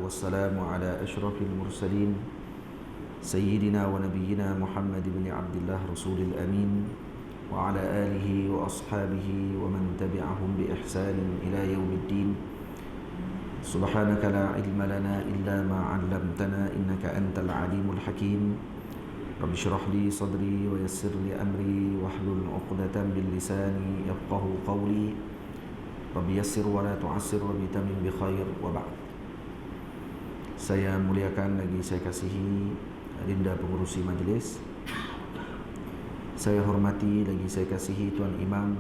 والسلام على أشرف المرسلين سيدنا ونبينا محمد بن عبد الله رسول الأمين وعلى آله وأصحابه ومن تبعهم بإحسان إلى يوم الدين. سبحانك لا علم لنا إلا ما علمتنا إنك أنت العليم الحكيم. رب اشرح لي صدري ويسر لي أمري واحلل عقدة من لساني يفقهوا قولي. رب يسر ولا تعسر وبتمم بخير وبعد. Saya muliakan lagi saya kasihi Dinda pengurusi majlis. Saya hormati lagi saya kasihi Tuan Imam,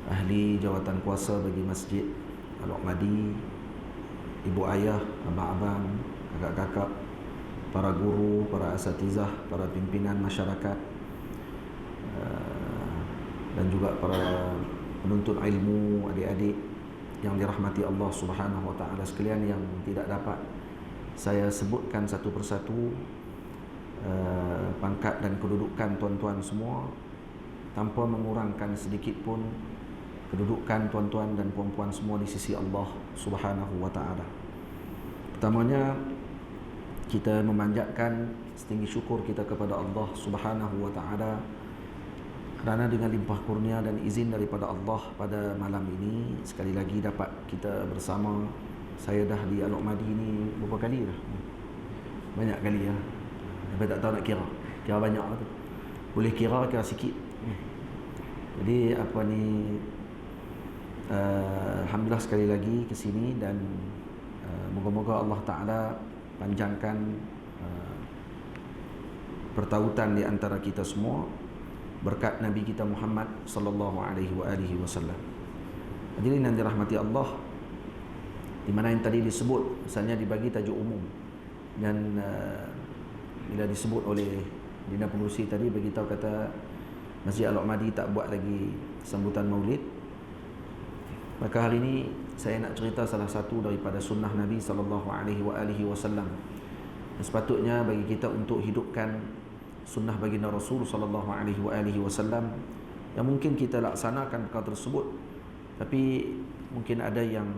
ahli jawatan kuasa bagi Masjid Al-Ahmadi, ibu ayah, abang-abang, kakak-kakak, para guru, para asatizah, para pimpinan masyarakat, dan juga para penuntut ilmu, adik-adik yang dirahmati Allah Subhanahu wa taala sekalian, yang tidak dapat saya sebutkan satu persatu pangkat dan kedudukan tuan-tuan semua tanpa mengurangkan sedikit pun kedudukan tuan-tuan dan puan-puan semua di sisi Allah Subhanahu wa taala. Pertamanya, kita memanjatkan setinggi syukur kita kepada Allah Subhanahu wa taala kerana dengan limpah kurnia dan izin daripada Allah pada malam ini sekali lagi dapat kita bersama. Saya dah di Al-Ahmadi ni berapa kali dah? Banyak kali ya. Saya tak tahu nak kira. Kira banyak lah tu. Boleh kira sikit. Jadi apa ni, alhamdulillah sekali lagi ke sini, dan moga-moga Allah Taala panjangkan pertautan di antara kita semua berkat Nabi kita Muhammad sallallahu alaihi wasallam. Hadirin yang dirahmati Allah, di mana yang tadi disebut asalnya dibagi tajuk umum, dan bila disebut oleh Dinda pengurusi tadi beritahu kata Masjid Al-Ahmadi tak buat lagi sambutan maulid, maka hari ini saya nak cerita salah satu daripada sunnah Nabi sallallahu alaihi wasallam. Sepatutnya bagi kita untuk hidupkan sunnah baginda Rasul sallallahu alaihi wasallam yang mungkin kita laksanakan perkara tersebut, tapi mungkin ada yang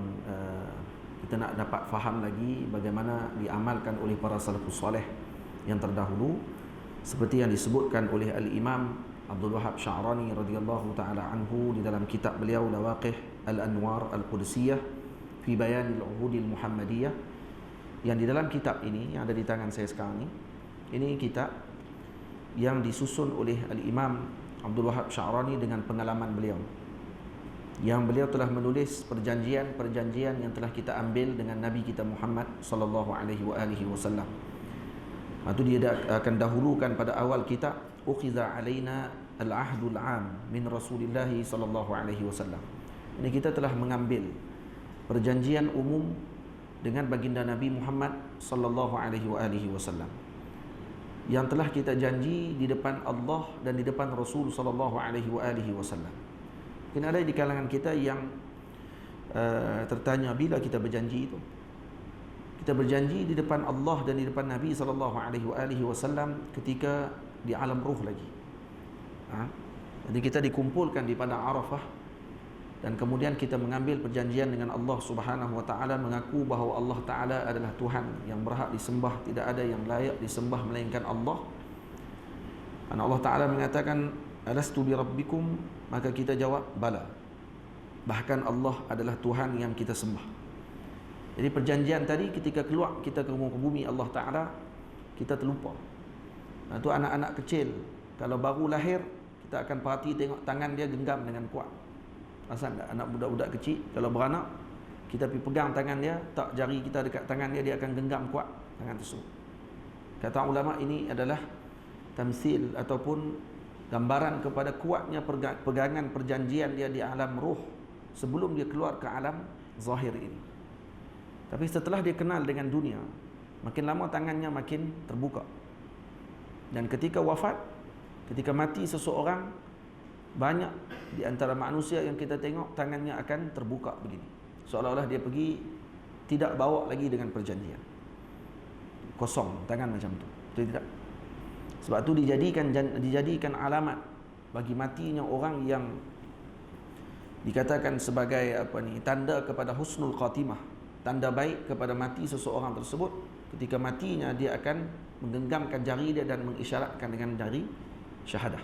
kita nak dapat faham lagi bagaimana diamalkan oleh para salafus saleh yang terdahulu, seperti yang disebutkan oleh Al-Imam Abdul Wahab Sya'rani radhiyallahu taala anhu di dalam kitab beliau Lawaqih Al-Anwar Al-Qudsiyah fi Bayan Al-Uhud Al-Muhammadiyah, yang di dalam kitab ini yang ada di tangan saya sekarang ini kitab yang disusun oleh Al-Imam Abdul Wahab Sya'rani dengan pengalaman beliau, yang beliau telah menulis perjanjian yang telah kita ambil dengan Nabi kita Muhammad sallallahu alaihi wasallam. Itu dia akan dahulukan pada awal kitab, ukhiza alaina al-ahdul am min Rasulillah sallallahu alaihi wasallam. Ini kita telah mengambil perjanjian umum dengan baginda Nabi Muhammad sallallahu alaihi wasallam yang telah kita janji di depan Allah dan di depan Rasul sallallahu alaihi wasallam. Mungkin ada di kalangan kita yang tertanya, bila kita berjanji itu? Kita berjanji di depan Allah dan di depan Nabi sallallahu alaihi wasallam ketika di alam ruh lagi. Jadi kita dikumpulkan di padang Arafah, dan kemudian kita mengambil perjanjian dengan Allah Subhanahu wa taala, mengaku bahawa Allah taala adalah Tuhan yang berhak disembah, tidak ada yang layak disembah melainkan Allah. Dan Allah taala mengatakan, alastu bi rabbikum, maka kita jawab bala, bahkan Allah adalah Tuhan yang kita sembah. Jadi perjanjian tadi ketika keluar kita ke muka bumi Allah Ta'ala, kita terlupa. Itu anak-anak kecil, kalau baru lahir kita akan perhati tengok tangan dia genggam dengan kuat. Asal tak? Anak budak-budak kecil kalau beranak, kita pergi pegang tangan dia, tak jari kita dekat tangan dia, dia akan genggam kuat tangan tersebut. Kata ulama, ini adalah tamsil ataupun gambaran kepada kuatnya pegangan perjanjian dia di alam ruh sebelum dia keluar ke alam zahir ini. Tapi setelah dia kenal dengan dunia, makin lama tangannya makin terbuka. Dan ketika wafat, ketika mati seseorang, banyak di antara manusia yang kita tengok tangannya akan terbuka begini, seolah-olah dia pergi tidak bawa lagi dengan perjanjian, kosong tangan macam tu. Betul tidak? Sebab tu dijadikan alamat bagi matinya orang yang dikatakan sebagai tanda kepada husnul khatimah, tanda baik kepada mati seseorang tersebut, ketika matinya dia akan menggenggamkan jari dia dan mengisyaratkan dengan jari syahadah.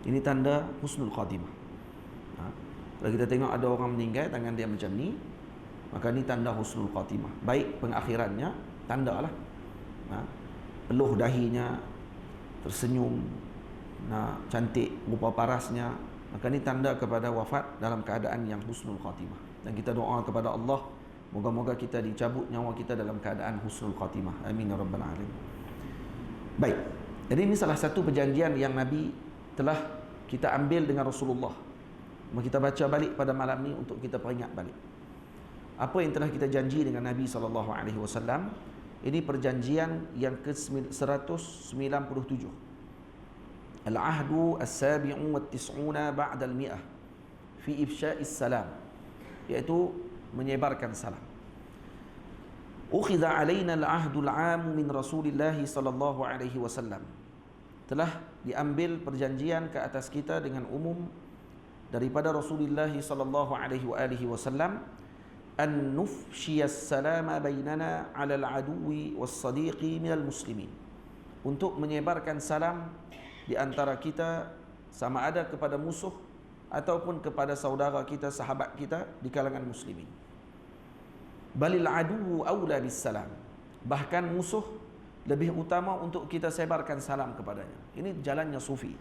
Ini tanda husnul khatimah. Kalau kita tengok ada orang meninggal tangan dia macam ni, maka ni tanda husnul khatimah. Baik pengakhirannya, tanda lah. Peluh dahinya, tersenyum, cantik rupa parasnya, maka ni tanda kepada wafat dalam keadaan yang husnul khatimah. Dan kita doa kepada Allah, moga-moga kita dicabut nyawa kita dalam keadaan husnul khatimah. Amin ya rabbal alamin. Baik. Jadi ini salah satu perjanjian yang Nabi telah kita ambil dengan Rasulullah. Kita baca balik pada malam ni untuk kita peringat balik apa yang telah kita janji dengan Nabi SAW. Ini perjanjian yang ke-197, Al-ahdu as-sabi'u wat-tis'una ba'da al-mi'ah fi ifsya'is salam, iaitu menyebarkan salam. Ukhidha alaina al-ahdu al-'am min Rasulillah sallallahu alaihi wasallam, telah diambil perjanjian ke atas kita dengan umum daripada Rasulullah sallallahu alaihi wasallam, an nufshiyas salama bainana 'ala al-'aduwi was-sadiqi minal muslimin, untuk menyebarkan salam di antara kita, sama ada kepada musuh ataupun kepada saudara kita, sahabat kita di kalangan muslimin. Balil aduwu aula bis salam, bahkan musuh lebih utama untuk kita sebarkan salam kepadanya. Ini jalannya sufi.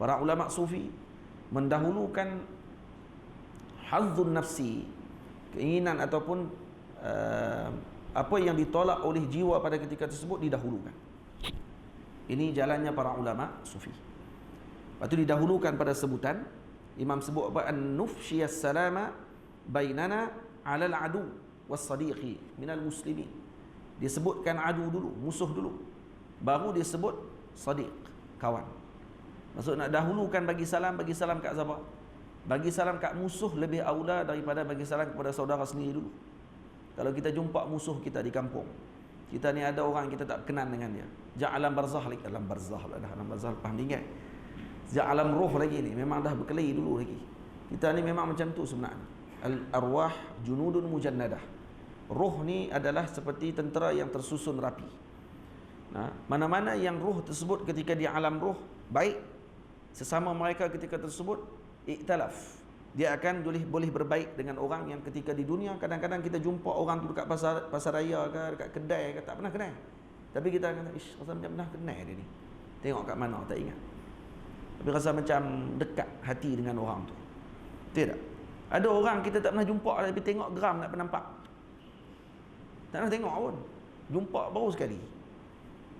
Para ulama sufi mendahulukan hazzun nafsi, keinginan ataupun apa yang ditolak oleh jiwa pada ketika tersebut didahulukan. Ini jalannya para ulama sufi. Lepas tu didahulukan pada sebutan, imam sebut apa, an-nufshiyas salama bainana 'alal adu was-sadiqi minal muslimin. Dia sebutkan adu dulu, musuh dulu, baru dia sebut sadiq, kawan. Maksud nak dahulukan bagi salam kat siapa? Bagi salam kat musuh lebih aula daripada bagi salam kepada saudara sendiri dulu. Kalau kita jumpa musuh kita di kampung, kita ni ada orang kita tak kenal dengan dia, sejak alam barzah lagi, alam barzah faham tinggal, sejak alam roh lagi ni, memang dah berkelahi dulu lagi. Kita ni memang macam tu sebenarnya. Al-arwah junudun mujannadah, roh ni adalah seperti tentera yang tersusun rapi. Mana-mana yang roh tersebut ketika di alam roh baik, sesama mereka ketika tersebut iktalaf, dia akan boleh berbaik dengan orang yang ketika di dunia kadang-kadang kita jumpa orang tu dekat pasar raya ke, dekat kedai ke, tak pernah kenal. Tapi kita kata, ish, rasa macam pernah kenal dia ni. Tengok kat mana, tak ingat. Tapi rasa macam dekat hati dengan orang tu. Tidak. Ada orang kita tak pernah jumpa, tapi tengok geram tak pernah nampak. Tak pernah tengok pun. Jumpa baru sekali.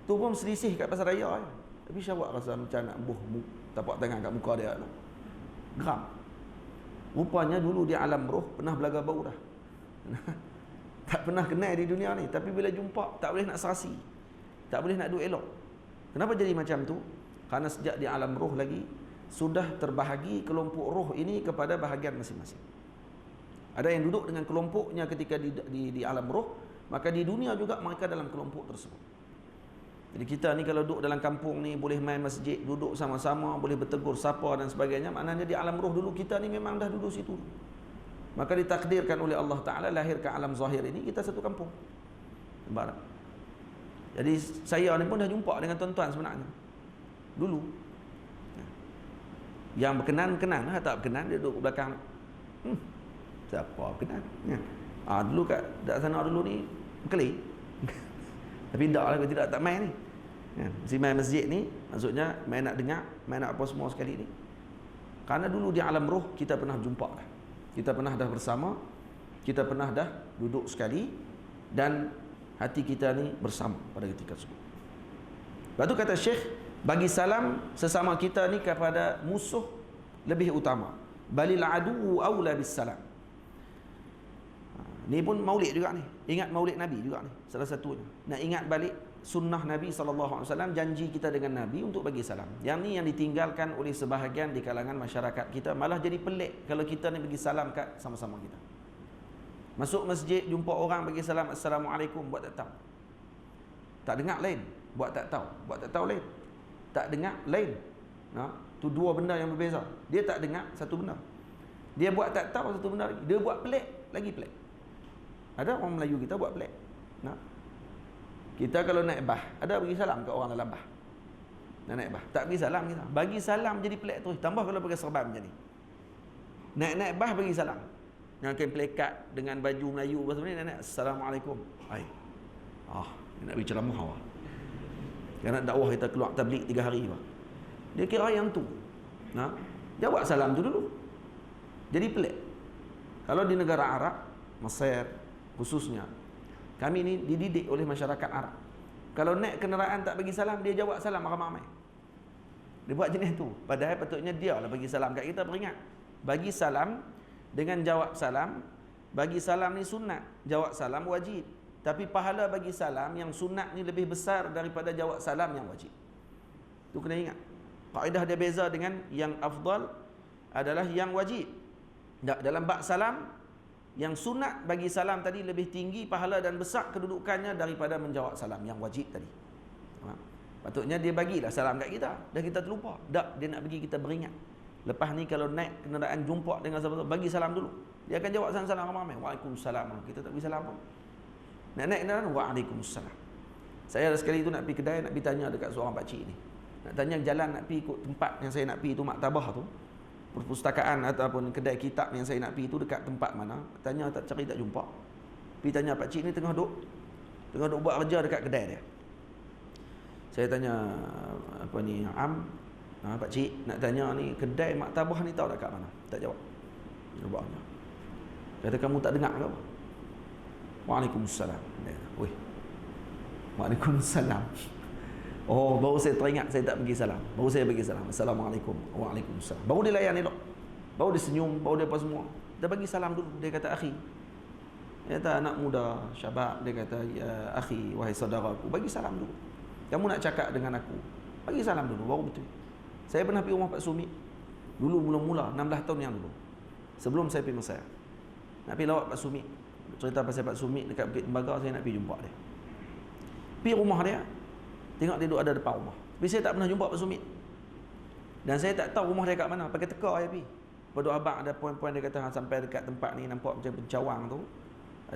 Tu pun selisih kat pasar raya. Tapi syawak rasa macam nak buh tapak tangan kat muka dia tu. Geram. Rupanya dulu di alam roh pernah belaga bau dah. Tak pernah kenal di dunia ni, tapi bila jumpa tak boleh nak serasi, tak boleh nak duk elok. Kenapa jadi macam tu? Kerana sejak di alam roh lagi sudah terbahagi kelompok roh ini kepada bahagian masing-masing. Ada yang duduk dengan kelompoknya ketika di alam roh, maka di dunia juga mereka dalam kelompok tersebut. Jadi kita ni kalau duduk dalam kampung ni, boleh main masjid, duduk sama-sama, boleh bertegur sapa dan sebagainya, maknanya di alam roh dulu kita ni memang dah duduk situ. Maka ditakdirkan oleh Allah Ta'ala lahir ke alam zahir ini, kita satu kampung. Nampak tak? Jadi saya ni pun dah jumpa dengan tuan-tuan sebenarnya dulu. Yang berkenan-kenan, tak berkenan dia duduk belakang. Siapa berkenan? Dulu kat sana dulu ni berkeli. Tapi tak lah, tidak tak main ni. Si main masjid ni, maksudnya main nak dengar, main nak apa semua sekali ni. Karena dulu di alam roh kita pernah jumpa dah. Kita pernah dah bersama, kita pernah dah duduk sekali, dan hati kita ni bersama pada ketika tersebut. Lepas tu kata Syekh, bagi salam sesama kita ni kepada musuh lebih utama. Balil adu aula bis salam. Ni pun maulid juga ni. Ingat maulid Nabi juga ni, salah satunya. Nak ingat balik sunnah Nabi SAW, janji kita dengan Nabi untuk bagi salam. Yang ni yang ditinggalkan oleh sebahagian di kalangan masyarakat kita. Malah jadi pelik kalau kita ni bagi salam kat sama-sama kita. Masuk masjid, jumpa orang bagi salam, Assalamualaikum, buat tak tahu. Tak dengar lain, buat tak tahu. Buat tak tahu lain, tak dengar lain. Tu dua benda yang berbeza. Dia tak dengar satu benda, dia buat tak tahu satu benda lagi, dia buat pelik lagi pelik. Ada orang Melayu kita buat pelik. Nah, kita kalau naik bah, ada bagi salam ke orang dalam bah. Naik bah, tak bagi salam kita. Bagi salam jadi pelik tu. Tambah kalau pakai serban macam ni. Naik bah bagi salam. Yang kain pelekat dengan baju Melayu apa semua ni, naik assalamualaikum. Hai. Dia nak bagi ceramah awak. Dia nak dakwah kita keluar tabligh 3 hari bah. Dia kira yang tu. Nah, jawab salam tu dulu. Jadi pelik. Kalau di negara Arab, Mesir khususnya, kami ni dididik oleh masyarakat Arab. Kalau naik kenderaan tak bagi salam, dia jawab salam ramai-ramai. Dia buat jenis tu. Padahal patutnya dia lah bagi salam kat kita. Beringat, bagi salam dengan jawab salam. Bagi salam ni sunat, jawab salam wajib. Tapi pahala bagi salam yang sunat ni lebih besar daripada jawab salam yang wajib. Tu kena ingat. Kaedah dia beza dengan yang afdal adalah yang wajib. Dalam bab salam, yang sunat bagi salam tadi lebih tinggi pahala dan besar kedudukannya daripada menjawab salam yang wajib tadi. Patutnya dia bagilah salam kat kita. Dah kita terlupa. Tak, dia nak bagi kita beringat. Lepas ni kalau naik kenderaan jumpa dengan siapa-siapa, bagi salam dulu. Dia akan jawab salam ramai. Waalaikumsalam. Kita tak bagi salam pun. Nak naik kenderaan, waalaikumsalam. Saya ada sekali tu nak pergi kedai, nak pergi tanya dekat seorang pakcik ni. Nak tanya jalan nak pergi ikut tempat yang saya nak pergi tu, maktabah tu. Perpustakaan ataupun kedai kitab yang saya nak pergi tu dekat tempat mana. Tanya tak, cari tak jumpa. Pergi tanya pakcik ni tengah duk buat kerja dekat kedai dia. Saya tanya apa ni, pakcik nak tanya ni kedai maktabah ni tahu tak kat mana? Tak jawab. Jawabnya. Kata kamu tak dengar ke apa? Waalaikumsalam. Weh. Waalaikumsalam. Oh, baru saya teringat saya tak bagi salam. Baru saya bagi salam. Assalamualaikum. Waalaikumsalam. Baru dia layan elok. Baru dia senyum, baru dia apa semua. Dia bagi salam dulu. Dia kata akhi. Dia kata anak muda, syabab. Dia kata ya akhi, wahai saudaraku, bagi salam dulu. Kamu nak cakap dengan aku, bagi salam dulu, baru betul. Saya pernah pergi rumah Pak Sumi. Dulu mula-mula 16 tahun yang dulu. Sebelum saya pergi Mesir. Nak pergi lawat Pak Sumi. Cerita pasal Pak Sumi dekat Bukit Tembaga, saya nak pergi jumpa dia. Pergi rumah dia. Tengok dia duduk ada depan rumah. Tapi saya tak pernah jumpa Pak Sumi. Dan saya tak tahu rumah dia kat mana. Pakai teka saya pergi. Pada abang ada poin-poin dia kata sampai dekat tempat ni nampak macam pencawang tu.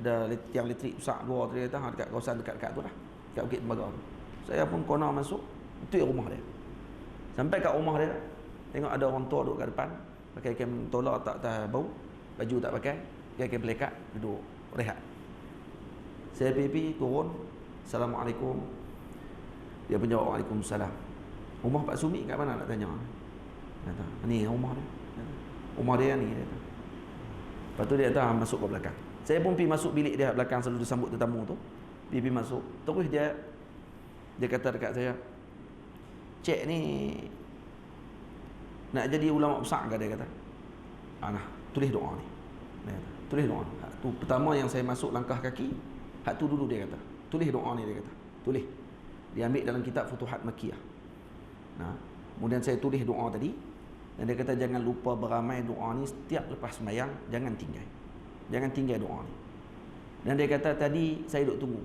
Ada tiang elektrik besar dua tu, dia kata dekat kawasan dekat tu lah. Dekat Bukit Tembaga tu. Saya pun kona masuk. Itu rumah dia. Sampai kat rumah dia, tengok ada orang tua duduk kat depan. Pakai kain tolak tak bau. Baju tak pakai. Pakai kain pelekat. Duduk rehat. Saya pergi turun. Assalamualaikum. Dia pun jawab waalaikumsalam. Rumah Pak Sumi kat mana nak tanya? Kata, ni rumah dia. Rumah dia ni. Dia kata. Lepas tu dia kata masuk ke belakang. Saya pun pergi masuk bilik dia belakang, selalu disambut tetamu tu. Pergi masuk. Terus dia kata dekat saya, cik ni nak jadi ulama besar ke? Dia kata. Nah, tulis doa ni. Dia kata, tulis doa. Hak tu pertama yang saya masuk langkah kaki, hak tu dulu dia kata. Tulis doa ni, dia kata. Tulis. Dia ambil dalam kitab Futuhat Makkiyah. Nah, kemudian saya tulis doa tadi. Dan dia kata jangan lupa beramai doa ni setiap lepas sembahyang, jangan tinggal. Jangan tinggal doa ni. Dan dia kata tadi saya duk tunggu.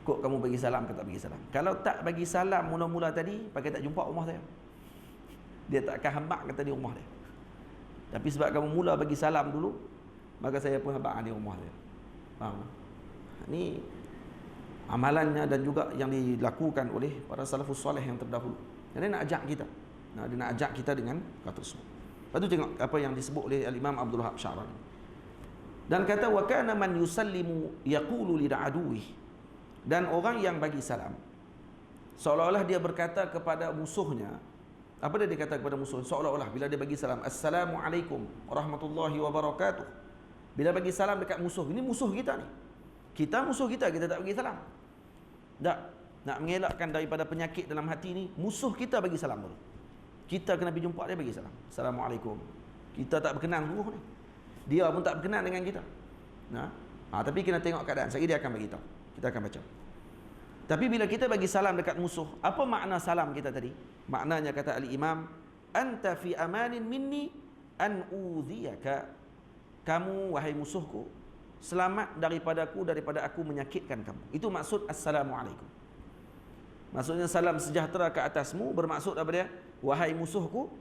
Kok kamu bagi salam ke tak bagi salam? Kalau tak bagi salam mula-mula tadi, pakai tak jumpa rumah saya. Dia tak akan hambak kata di rumah dia. Tapi sebab kamu mula bagi salam dulu, maka saya pun hambak di rumah saya. Faham? Ni amalannya dan juga yang dilakukan oleh para salafus soleh yang terdahulu. Jadi nak ajak kita. Dia nak ajak kita dengan kata tersebut. Lepas tu tengok apa yang disebut oleh Al-Imam Abdul Wahab Sya'rani. Dan kata wa kana man yusallimu yaqulu li aduwih. Dan orang yang bagi salam seolah-olah dia berkata kepada musuhnya. Apa dia kata kepada musuh? Seolah-olah bila dia bagi salam, Assalamualaikum warahmatullahi wabarakatuh. Bila bagi salam dekat musuh, ini musuh kita ni. Kita musuh kita tak bagi salam. Tak. Nak mengelakkan daripada penyakit dalam hati ni, musuh kita bagi salam dulu. Kita kena pergi jumpa dia, bagi salam. Assalamualaikum. Kita tak berkenan dulu ni. Dia pun tak berkenan dengan kita. Tapi kena tengok keadaan. Sekali dia akan bagi tahu. Kita akan baca. Tapi bila kita bagi salam dekat musuh, apa makna salam kita tadi? Maknanya kata Al-Imam, anta fi amanin minni an udhiyaka. Kamu wahai musuhku, selamat daripada aku menyakitkan kamu. Itu maksud Assalamualaikum. Maksudnya salam sejahtera ke atasmu, bermaksud apa dia? Wahai musuhku,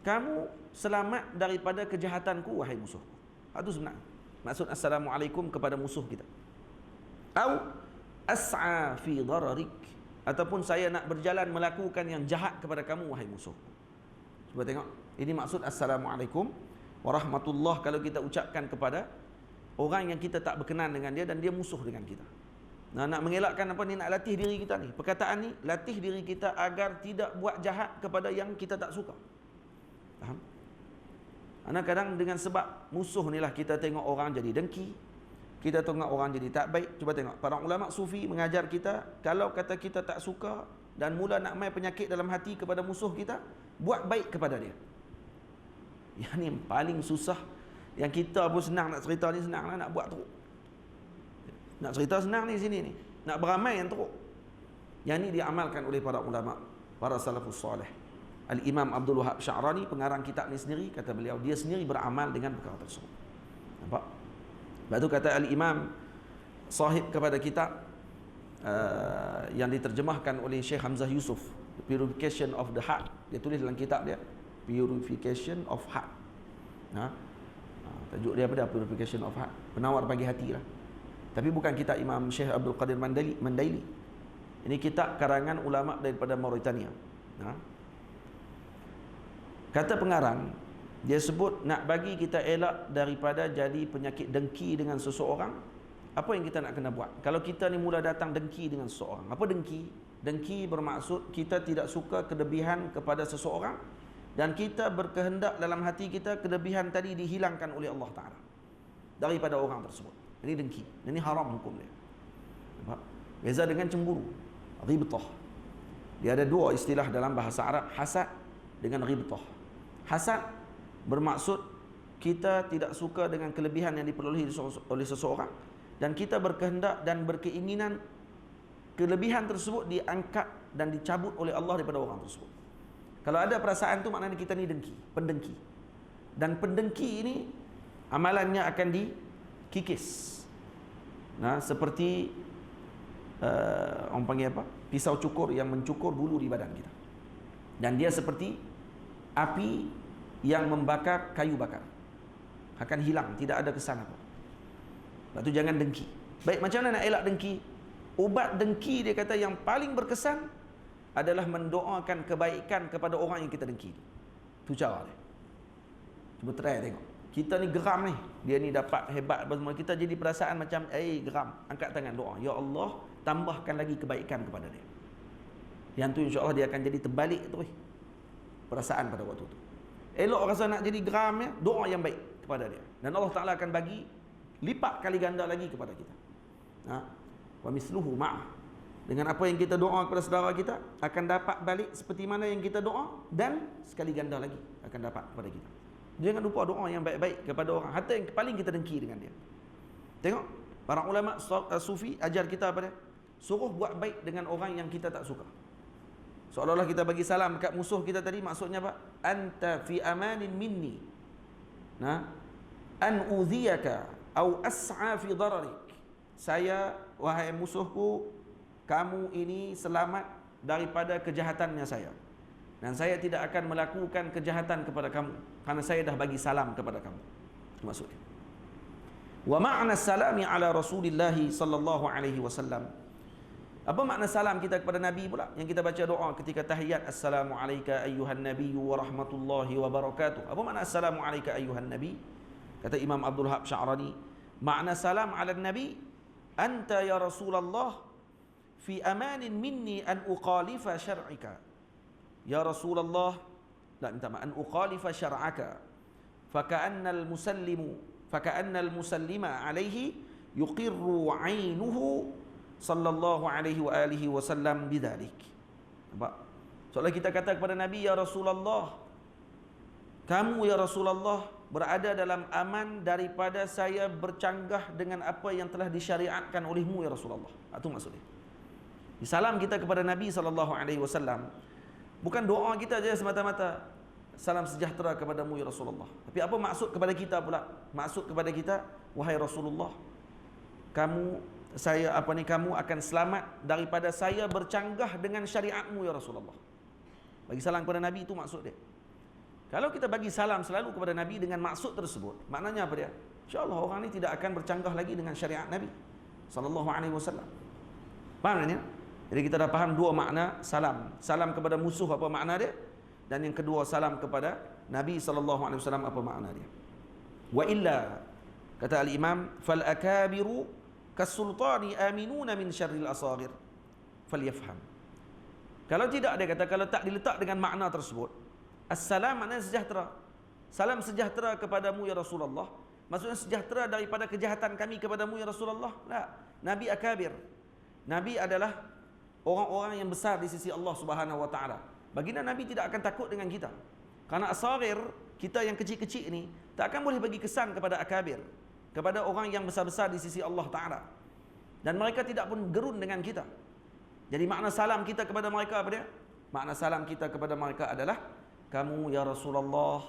kamu selamat daripada kejahatanku, wahai musuhku. Itu sebenarnya. maksud assalamualaikum kepada musuh kita. Au as'a fi dararik, ataupun saya nak berjalan melakukan yang jahat kepada kamu wahai musuh. Cuba tengok, ini maksud assalamualaikum warahmatullah kalau kita ucapkan kepada orang yang kita tak berkenan dengan dia dan dia musuh dengan kita. Nah, nak mengelakkan apa ni, nak latih diri kita ni. Perkataan ni latih diri kita agar tidak buat jahat kepada yang kita tak suka. Faham? Kadang dengan sebab musuh ni lah kita tengok orang jadi dengki, kita tengok orang jadi tak baik. Cuba tengok, para ulama sufi mengajar kita, kalau kata kita tak suka dan mula nak main penyakit dalam hati kepada musuh kita, buat baik kepada dia. Yang ni paling susah. Yang kita pun senang nak cerita ni, senang lah nak buat teruk. Nak cerita senang ni sini ni, nak beramai yang teruk. Yang ni diamalkan oleh para ulama, para salafus soleh. Al-Imam Abdul Wahab Sya'rani, pengarang kitab ni sendiri, kata beliau, dia sendiri beramal dengan perkara tersebut. Nampak? Lepas tu kata Al-Imam sahib kepada kitab yang diterjemahkan oleh Syekh Hamzah Yusuf, The Purification of the Heart. Dia tulis dalam kitab dia, Purification of Heart. Tajuk dia apa dia? Purification of Heart, penawar bagi hati lah. Tapi bukan kitab Imam Syekh Abdul Qadir Mandaili. Ini kitab karangan ulama daripada Mauritania. Kata pengarang, dia sebut nak bagi kita elak daripada jadi penyakit dengki dengan seseorang, apa yang kita nak kena buat? Kalau kita ni mula datang dengki dengan seseorang, apa dengki? Dengki bermaksud kita tidak suka kelebihan kepada seseorang dan kita berkehendak dalam hati kita kelebihan tadi dihilangkan oleh Allah Ta'ala daripada orang tersebut. Ini dengki. Ini haram hukum dia. Nampak? Beza dengan cemburu, ghibtah. Dia ada dua istilah dalam bahasa Arab, hasad dengan ghibtah. Hasad bermaksud kita tidak suka dengan kelebihan yang diperolehi oleh seseorang dan kita berkehendak dan berkeinginan kelebihan tersebut diangkat dan dicabut oleh Allah daripada orang tersebut. Kalau ada perasaan tu, maknanya kita ni dengki, pendengki. Dan pendengki ini amalannya akan dikikis. Seperti orang panggil apa? Pisau cukur yang mencukur bulu di badan kita. Dan dia seperti api yang membakar kayu bakar. Akan hilang, tidak ada kesan apa. Lepas tu jangan dengki. Baik, macam mana nak elak dengki? Ubat dengki, dia kata yang paling berkesan adalah mendoakan kebaikan kepada orang yang kita dengki. Itu cara dia. Cuba try tengok. Kita ni geram ni, dia ni dapat hebat apa semua, kita jadi perasaan macam geram. Angkat tangan doa, ya Allah, tambahkan lagi kebaikan kepada dia. Yang tu insya-Allah dia akan jadi terbalik tu perasaan pada waktu tu. Elok rasa nak jadi geram ya, doa yang baik kepada dia. Dan Allah Ta'ala akan bagi lipat kali ganda lagi kepada kita. Wa misluhu ma'ah. Dengan apa yang kita doa kepada saudara kita, akan dapat balik seperti mana yang kita doa, dan sekali ganda lagi akan dapat kepada kita. Jangan lupa doa yang baik-baik kepada orang, hatta yang paling kita dengki dengan dia. Tengok, para ulama sufi ajar kita apa dia? Suruh buat baik dengan orang yang kita tak suka. Seolah-olah kita bagi salam kat musuh kita tadi, maksudnya apa? Anta fi amanin minni. An udhiyaka au as'a fi dararik. Saya, wahai musuhku, kamu ini selamat daripada kejahatannya saya. Dan saya tidak akan melakukan kejahatan kepada kamu karena saya dah bagi salam kepada kamu. Itu maksudnya. Wa ma'na salami ala Rasulillah sallallahu alaihi wasallam. Apa makna salam kita kepada Nabi pula? Yang kita baca doa ketika tahiyat, Assalamu alayka ayyuhan nabiyyu wa rahmatullahi wa barakatuh. Apa makna Assalamu alayka ayyuhan nabi? Kata Imam Abdul Wahab Sya'rani, makna salam ala Nabi, anta ya Rasulullah fi amanin minni an uqalifa syar'ika. Ya Rasulullah, an uqalifa syar'aka. Faka'anna al-musallima alaihi yuqirru 'ainuhu sallallahu alaihi wa alihi wasallam bidzalik. Nampak? Soalnya kita kata kepada Nabi, ya Rasulullah, kamu ya Rasulullah berada dalam aman daripada saya bercanggah dengan apa yang telah disyariatkan olehmu ya Rasulullah. Itu maksudnya. Di salam kita kepada Nabi sallallahu alaihi wasallam, bukan doa kita saja semata-mata salam sejahtera kepadamu ya Rasulullah. Tapi apa maksud kepada kita pula? Maksud kepada kita, wahai Rasulullah, kamu akan selamat daripada saya bercanggah dengan syariatmu ya Rasulullah. Bagi salam kepada Nabi, itu maksud dia. Kalau kita bagi salam selalu kepada Nabi dengan maksud tersebut, maknanya apa dia? InsyaAllah orang ni tidak akan bercanggah lagi dengan syariat Nabi sallallahu alaihi wasallam. Faham tak? Jadi kita dah faham dua makna salam. Salam kepada musuh apa makna dia, dan yang kedua salam kepada Nabi sallallahu alaihi wasallam apa makna dia. Wa illa, kata al-Imam, fal akabiru kasultani aminuna min syarril asaghir falyafham. Kalau tidak, dia kata, kalau tak diletak dengan makna tersebut, assalam maknanya sejahtera. Salam sejahtera kepadamu ya Rasulullah, maksudnya sejahtera daripada kejahatan kami kepadamu ya Rasulullah. Tak. Nabi akabir. Nabi adalah orang-orang yang besar di sisi Allah Subhanahu wa taala. Baginda Nabi tidak akan takut dengan kita. Karena asaghir, kita yang kecil-kecil ini tak akan boleh bagi kesan kepada akabir, kepada orang yang besar-besar di sisi Allah taala. Dan mereka tidak pun gerun dengan kita. Jadi makna salam kita kepada mereka apa dia? Makna salam kita kepada mereka adalah, kamu ya Rasulullah,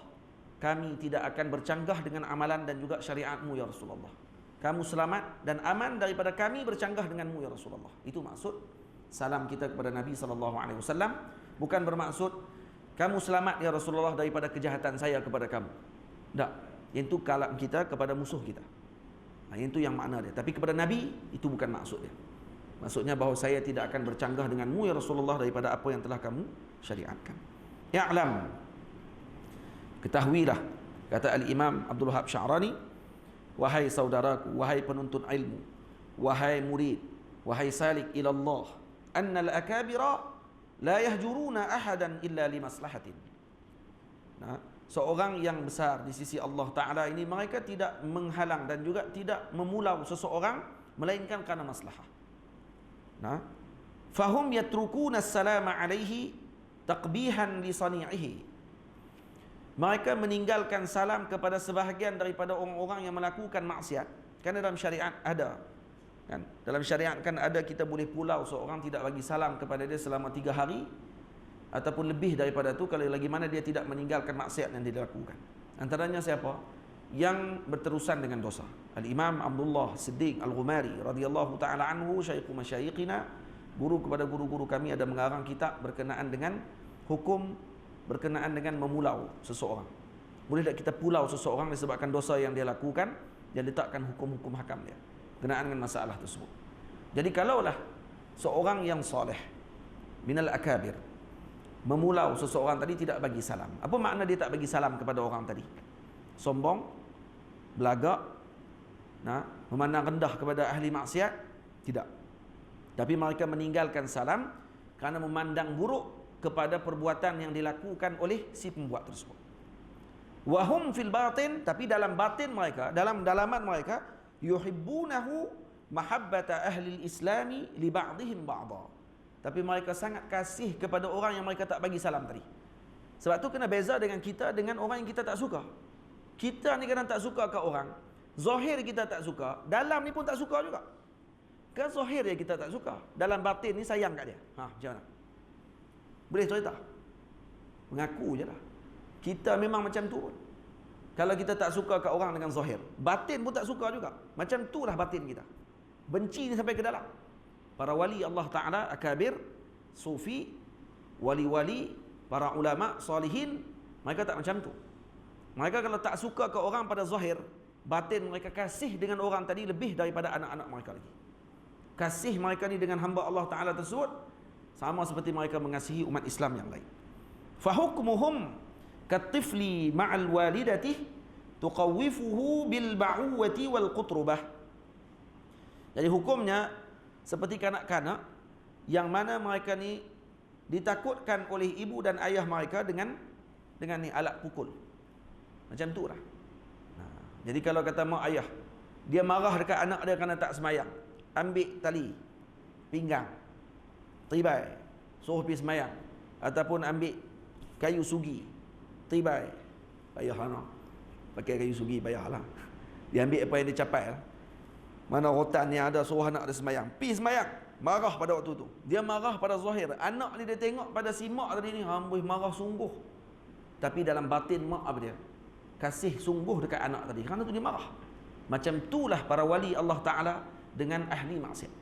kami tidak akan bercanggah dengan amalan dan juga syariatmu ya Rasulullah. Kamu selamat dan aman daripada kami bercanggah denganmu ya Rasulullah. Itu maksud salam kita kepada Nabi SAW. Bukan bermaksud kamu selamat ya Rasulullah daripada kejahatan saya kepada kamu. Tak. Itu kalam kita kepada musuh kita. Itu yang makna dia. Tapi kepada Nabi, itu bukan maksud dia. Maksudnya bahawa saya tidak akan bercanggah denganmu ya Rasulullah daripada apa yang telah kamu syariatkan. Ya'lam, ketahuilah, kata al-Imam Abdul Wahab Sya'rani, wahai saudaraku, wahai penuntut ilmu, wahai murid, wahai salik ila Allah, annal akabira la yahjuruna ahadan illa li maslahatin. Nah, seorang yang besar di sisi Allah Ta'ala ini, mereka tidak menghalang dan juga tidak memulau seseorang melainkan kerana maslahah. Nah, fahum yatrukuna as-salama alaihi taqbihan li sani'ihi. Mereka meninggalkan salam kepada sebahagian daripada orang-orang yang melakukan maksiat. Kan dalam syariat ada, kan? Dalam syariat kan ada, kita boleh pulau seorang tidak bagi salam kepada dia selama 3 hari ataupun lebih daripada itu kalau lagi mana dia tidak meninggalkan maksiat yang dia lakukan. Antaranya siapa? Yang berterusan dengan dosa. Al-Imam Abdullah Siddiq Al-Ghumari radhiyallahu taala anhu, syaikhul masyayikhina, guru kepada guru-guru kami, ada mengarang kitab berkenaan dengan hukum berkenaan dengan memulau seseorang. Boleh tak kita pulau seseorang disebabkan dosa yang dia lakukan, dan letakkan hukum-hukum hakam dia berkenaan dengan masalah tersebut. Jadi kalaulah seorang yang soleh minal akabir memulau seseorang tadi, tidak bagi salam. Apa makna dia tak bagi salam kepada orang tadi? Sombong, belagak, memandang rendah kepada ahli maksiat? Tidak. Tapi mereka meninggalkan salam kerana memandang buruk kepada perbuatan yang dilakukan oleh si pembuat tersebut. Wahum fil batin, tapi dalam batin mereka, dalam dalaman mereka, yuhibbunahu mahabbata ahli islami li ba'dihim ba'da. Tapi mereka sangat kasih kepada orang yang mereka tak bagi salam tadi. Sebab tu kena beza dengan kita dengan orang yang kita tak suka. Kita ni kadang tak suka ke orang, zahir kita tak suka, dalam ni pun tak suka juga. Kan zahir dia kita tak suka, dalam batin ni sayang kat dia. Macam mana? Boleh cerita? Mengaku je lah. Kita memang macam tu pun. Kalau kita tak suka kat orang dengan zahir, batin pun tak suka juga. Macam tu lah batin kita. Benci ni sampai ke dalam. Para wali Allah Ta'ala, akabir, sufi, wali-wali, para ulama, salihin, mereka tak macam tu. Mereka kalau tak suka ke orang pada zahir, batin mereka kasih dengan orang tadi lebih daripada anak-anak mereka lagi. Kasih mereka ni dengan hamba Allah Ta'ala tersebut sama seperti mereka mengasihi umat Islam yang lain. Fahukmuhum katifli ma'al walidati tuqawwifuhu bil ba'uwati wal qutrubah. Jadi hukumnya seperti kanak-kanak yang mana mereka ni ditakutkan oleh ibu dan ayah mereka dengan ni alat pukul. Macam tu lah. Jadi kalau kata mak ayah, dia marah dekat anak dia kerana tak semayang, ambil tali pinggang, tibai, suruh pergi semayang, ataupun ambil kayu sugi, tibai, payah anak pakai kayu sugi, payahlah. Dia ambil apa yang dia capai lah. Mana rotan yang ada, suruh anak dia semayang, pergi semayang, marah pada waktu tu. Dia marah pada zahir, anak ni dia tengok pada si mak tadi ni, amboi marah sungguh. Tapi dalam batin mak apa dia? Kasih sungguh dekat anak tadi, kerana tu dia marah. Macam itulah para wali Allah Ta'ala dengan ahli maksiat.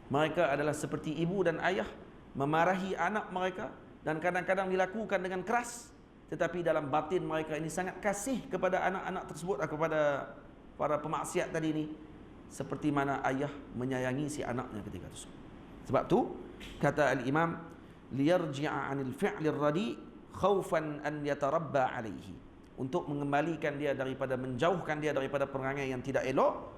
Mereka adalah seperti ibu dan ayah, memarahi anak mereka, dan kadang-kadang dilakukan dengan keras, tetapi dalam batin mereka ini sangat kasih kepada anak-anak tersebut, kepada para pemaksiat tadi ni seperti mana ayah menyayangi si anaknya ketika itu. Sebab tu kata al-Imam, liyarji'a 'anil fi'lir radi khaufan an yatarabba 'alaihi, untuk mengembalikan dia daripada, menjauhkan dia daripada perangai yang tidak elok,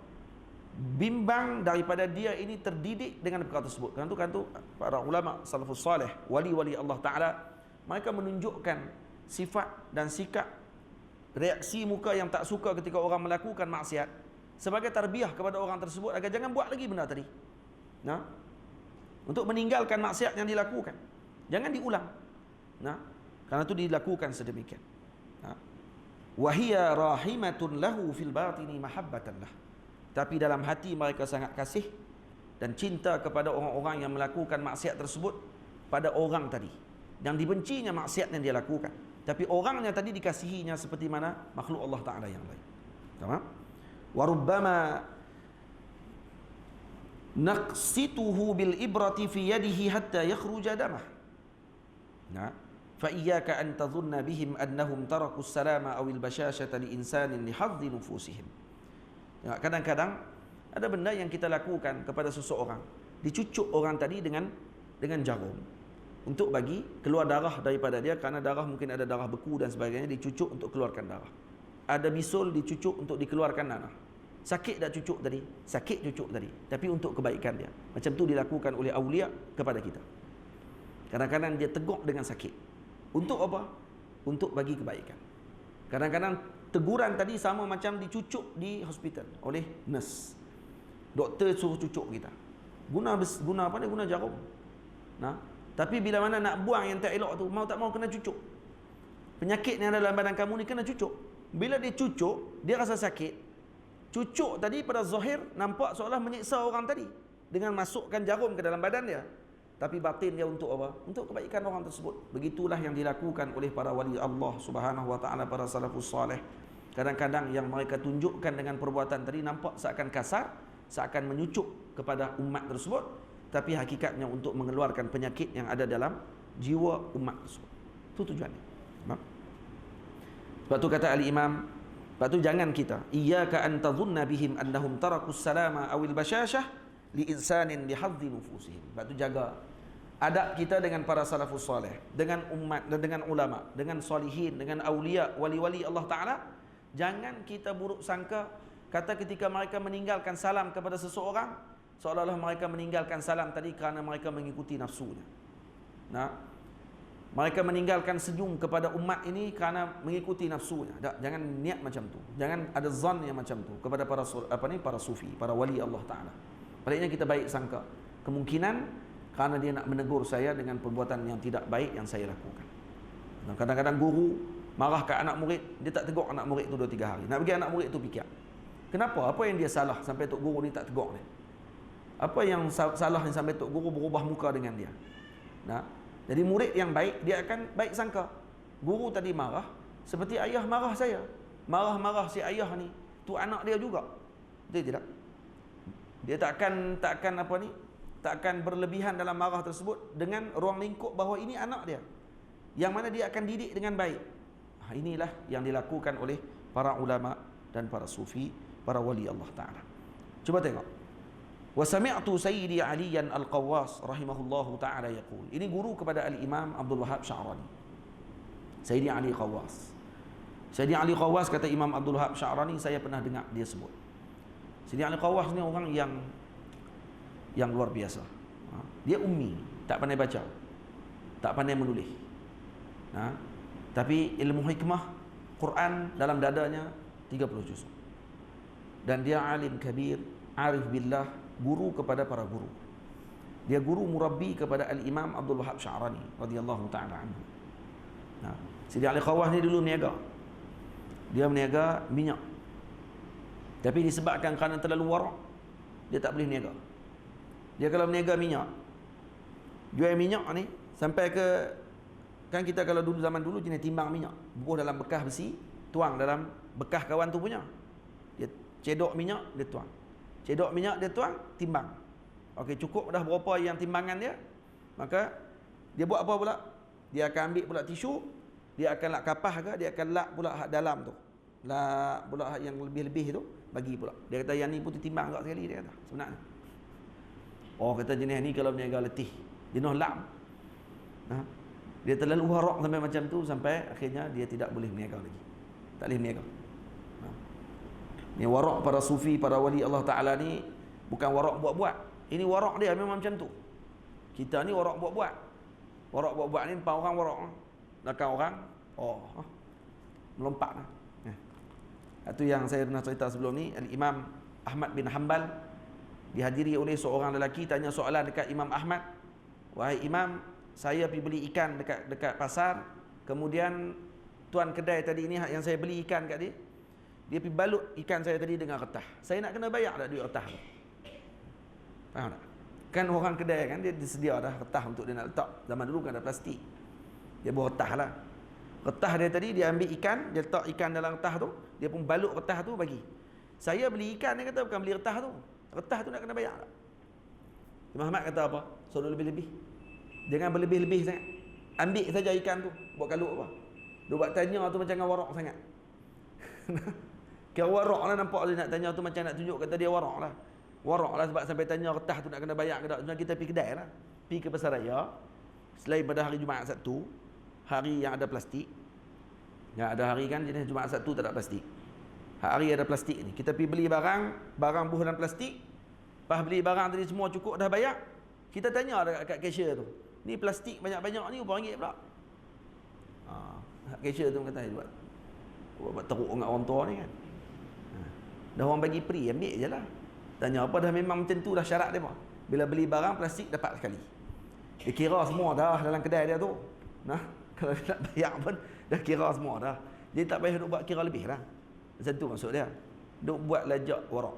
bimbang daripada dia ini terdidik dengan perkara tersebut. Kan tu para ulama salafus salih, wali-wali Allah Ta'ala, mereka menunjukkan sifat dan sikap, reaksi muka yang tak suka ketika orang melakukan maksiat sebagai tarbiyah kepada orang tersebut agar jangan buat lagi benda tadi. Nah, untuk meninggalkan maksiat yang dilakukan, jangan diulang. Nah, karena itu dilakukan sedemikian. Nah, wahia rahimatun lahu fil batini mahabbatan lah. Tapi dalam hati mereka sangat kasih dan cinta kepada orang-orang yang melakukan maksiat tersebut pada orang tadi. Yang dibencinya maksiat yang dia lakukan, tapi orangnya tadi dikasihinya seperti mana makhluk Allah Ta'ala yang lain. Tamam? Wa rubbama naqsituhu bil ibrati fi yadihi hatta yakhruja damah. Nah, fa iyyaka an tadhunna bihim annahum taraku as-salama aw al-bashashata li insanin li hadhi nufusihim. Ya, kadang-kadang ada benda yang kita lakukan kepada seseorang, dicucuk orang tadi dengan jarum untuk bagi keluar darah daripada dia, kerana darah mungkin ada darah beku dan sebagainya, dicucuk untuk keluarkan darah. Ada bisul dicucuk untuk dikeluarkan nanah. Sakit tak cucuk tadi? Sakit cucuk tadi, tapi untuk kebaikan dia. Macam tu dilakukan oleh awliya kepada kita. Kadang-kadang dia teguk dengan sakit. Untuk apa? Untuk bagi kebaikan. Kadang-kadang teguran tadi sama macam dicucuk di hospital oleh nurse. Doktor suruh cucuk kita. Guna apa dia? Guna jarum. Nah, tapi bila mana nak buang yang tak elok tu, mau tak mau kena cucuk. Penyakit yang ada dalam badan kamu ni kena cucuk. Bila dia cucuk, dia rasa sakit. Cucuk tadi pada zahir nampak seolah menyiksa orang tadi dengan masukkan jarum ke dalam badan dia. Tapi batin dia untuk apa? Untuk kebaikan orang tersebut. Begitulah yang dilakukan oleh para wali Allah Subhanahu wa taala, para salafus salih. Kadang-kadang yang mereka tunjukkan dengan perbuatan tadi nampak seakan kasar, seakan menyucuk kepada umat tersebut, tapi hakikatnya untuk mengeluarkan penyakit yang ada dalam jiwa umat tersebut. Itu tujuannya. Sebab tu kata al-Imam, sebab tu jangan kita, iyyaka an tadhunna bihim annahum tarakus salama awil bashashah li insanin li hadhi nufusihim. Sebab tu jaga adab kita dengan para salafus salih, dengan umat dan dengan ulama, dengan salihin, dengan awliya, wali-wali Allah Ta'ala. Jangan kita buruk sangka, kata ketika mereka meninggalkan salam kepada seseorang, seolah-olah mereka meninggalkan salam tadi kerana mereka mengikuti nafsunya. Nah, mereka meninggalkan senyum kepada umat ini kerana mengikuti nafsunya. Tak, jangan niat macam tu. Jangan ada zon yang macam tu kepada para sufi, para wali Allah Ta'ala. Baliknya kita baik sangka, kemungkinan kerana dia nak menegur saya dengan perbuatan yang tidak baik yang saya lakukan. Dan kadang-kadang guru marah ke anak murid, dia tak tegur anak murid tu 2-3 hari. Nak bagi anak murid tu fikir, kenapa? Apa yang dia salah sampai tok guru ni tak tegur dia? Apa yang salah yang sampai tok guru berubah muka dengan dia? Nah, jadi murid yang baik, dia akan baik sangka. Guru tadi marah seperti ayah marah saya. Marah-marah si ayah ni, tu anak dia juga. Betul tidak? Dia takkan takkan berlebihan dalam marah tersebut dengan ruang lingkup bahawa ini anak dia, yang mana dia akan didik dengan baik. Inilah yang dilakukan oleh para ulama dan para sufi, para wali Allah Ta'ala. Cuba tengok. Wa sami'tu Sayyidi Aliyan Al-Qawwas rahimahullahu ta'ala yaqul. Ini guru kepada Al-Imam Abdul Wahab Sya'rani. Sayyidi Ali Qawwas. Sayyidi Ali Qawwas kata Imam Abdul Wahab Sya'rani, saya pernah dengar dia sebut. Sayyidi Ali Qawwas ni orang yang luar biasa. Dia ummi, tak pandai baca, tak pandai menulis. Tapi ilmu hikmah Quran dalam dadanya 30 juz. Dan dia alim kabir, arif billah, guru kepada para guru. Dia guru murabbi kepada Al-Imam Abdul Wahab Sya'rani radhiyallahu ta'ala anhu. Sayyidi Ali Qawwas ni dulu niaga. Dia meniaga minyak. Tapi disebabkan kerana terlalu warak, dia tak boleh niaga. Dia kalau meniaga minyak, jual minyak ni sampai ke, kan kita kalau dulu zaman dulu jenis timbang minyak, bubuh dalam bekas besi, tuang dalam bekas kawan tu punya. Dia cedok minyak, dia tuang. Cedok minyak, dia tuang, timbang. Okey, cukup dah berapa yang timbangan dia, maka dia buat apa pula? Dia akan ambil pula tisu, dia akan lak kapah ke, dia akan lak pula dalam tu. lah pula yang lebih-lebih tu bagi pula. Dia kata yang ni pun ditimbang tak sekali, dia kata sebenarnya. Oh, kata jenis ni kalau berniaga letih, jenuh lam. Dia terlalu warak sampai macam tu, sampai akhirnya dia tidak boleh berniaga lagi. Tak boleh berniaga. Ni warak para sufi, para wali Allah Ta'ala ni bukan warak buat-buat. Ini warak dia memang macam tu. Kita ni warak buat-buat. Warak buat-buat ni depan orang warak. Belakang orang, melompat lah. Itu yang saya pernah cerita sebelum ni. Al-Imam Ahmad bin Hanbal dihadiri oleh seorang lelaki, tanya soalan dekat Imam Ahmad. Wahai Imam, saya pergi beli ikan dekat pasar, kemudian tuan kedai tadi ni yang saya beli ikan kat dia, dia pergi balut ikan saya tadi dengan retah. Saya nak kena bayar tak duit retah tu? Faham tak? Kan orang kedai kan dia sedia dah retah untuk dia nak letak. Zaman dulu kan ada plastik, dia buat retah lah. Retah dia tadi, dia ambil ikan, dia letak ikan dalam retah tu, dia pun balut retah tu bagi. Saya beli ikan, dia kata bukan beli retah tu. Retah tu nak kena bayar tak? Imam Ahmad kata apa? Suruh lebih-lebih. Jangan berlebih-lebih sangat. Ambil saja ikan tu, buat kalut apa? Dia buat tanya tu macam warak sangat. Kira warak lah, nampak dia nak tanya tu macam nak tunjuk kata dia warak lah. Warak lah sebab sampai tanya retah tu nak kena bayar ke tak. Sebenarnya kita pergi kedai lah, pergi ke pasar raya, selain pada hari Jumaat Sabtu, hari yang ada plastik. Yang ada hari kan jenis Jumaat Sabtu tak ada plastik. Hari ada plastik ni, kita pergi beli barang buah dalam plastik. Pas beli barang tadi semua cukup dah bayar, kita tanya dekat cashier tu, ni plastik banyak-banyak ni berapa ringgit pula? Cashier tu kata buat teruk dengan orang tua ni kan. Dah orang bagi free, ambil je lah. Tanya apa, dah memang macam tu dah syarat dia. Bila beli barang plastik dapat sekali. Dia kira semua dah dalam kedai dia tu. Kalau dia nak bayar pun dah kira semua dah. Jadi tak payah duk buat kira lebih lah. Macam tu maksud dia. Duk buat lajak warak.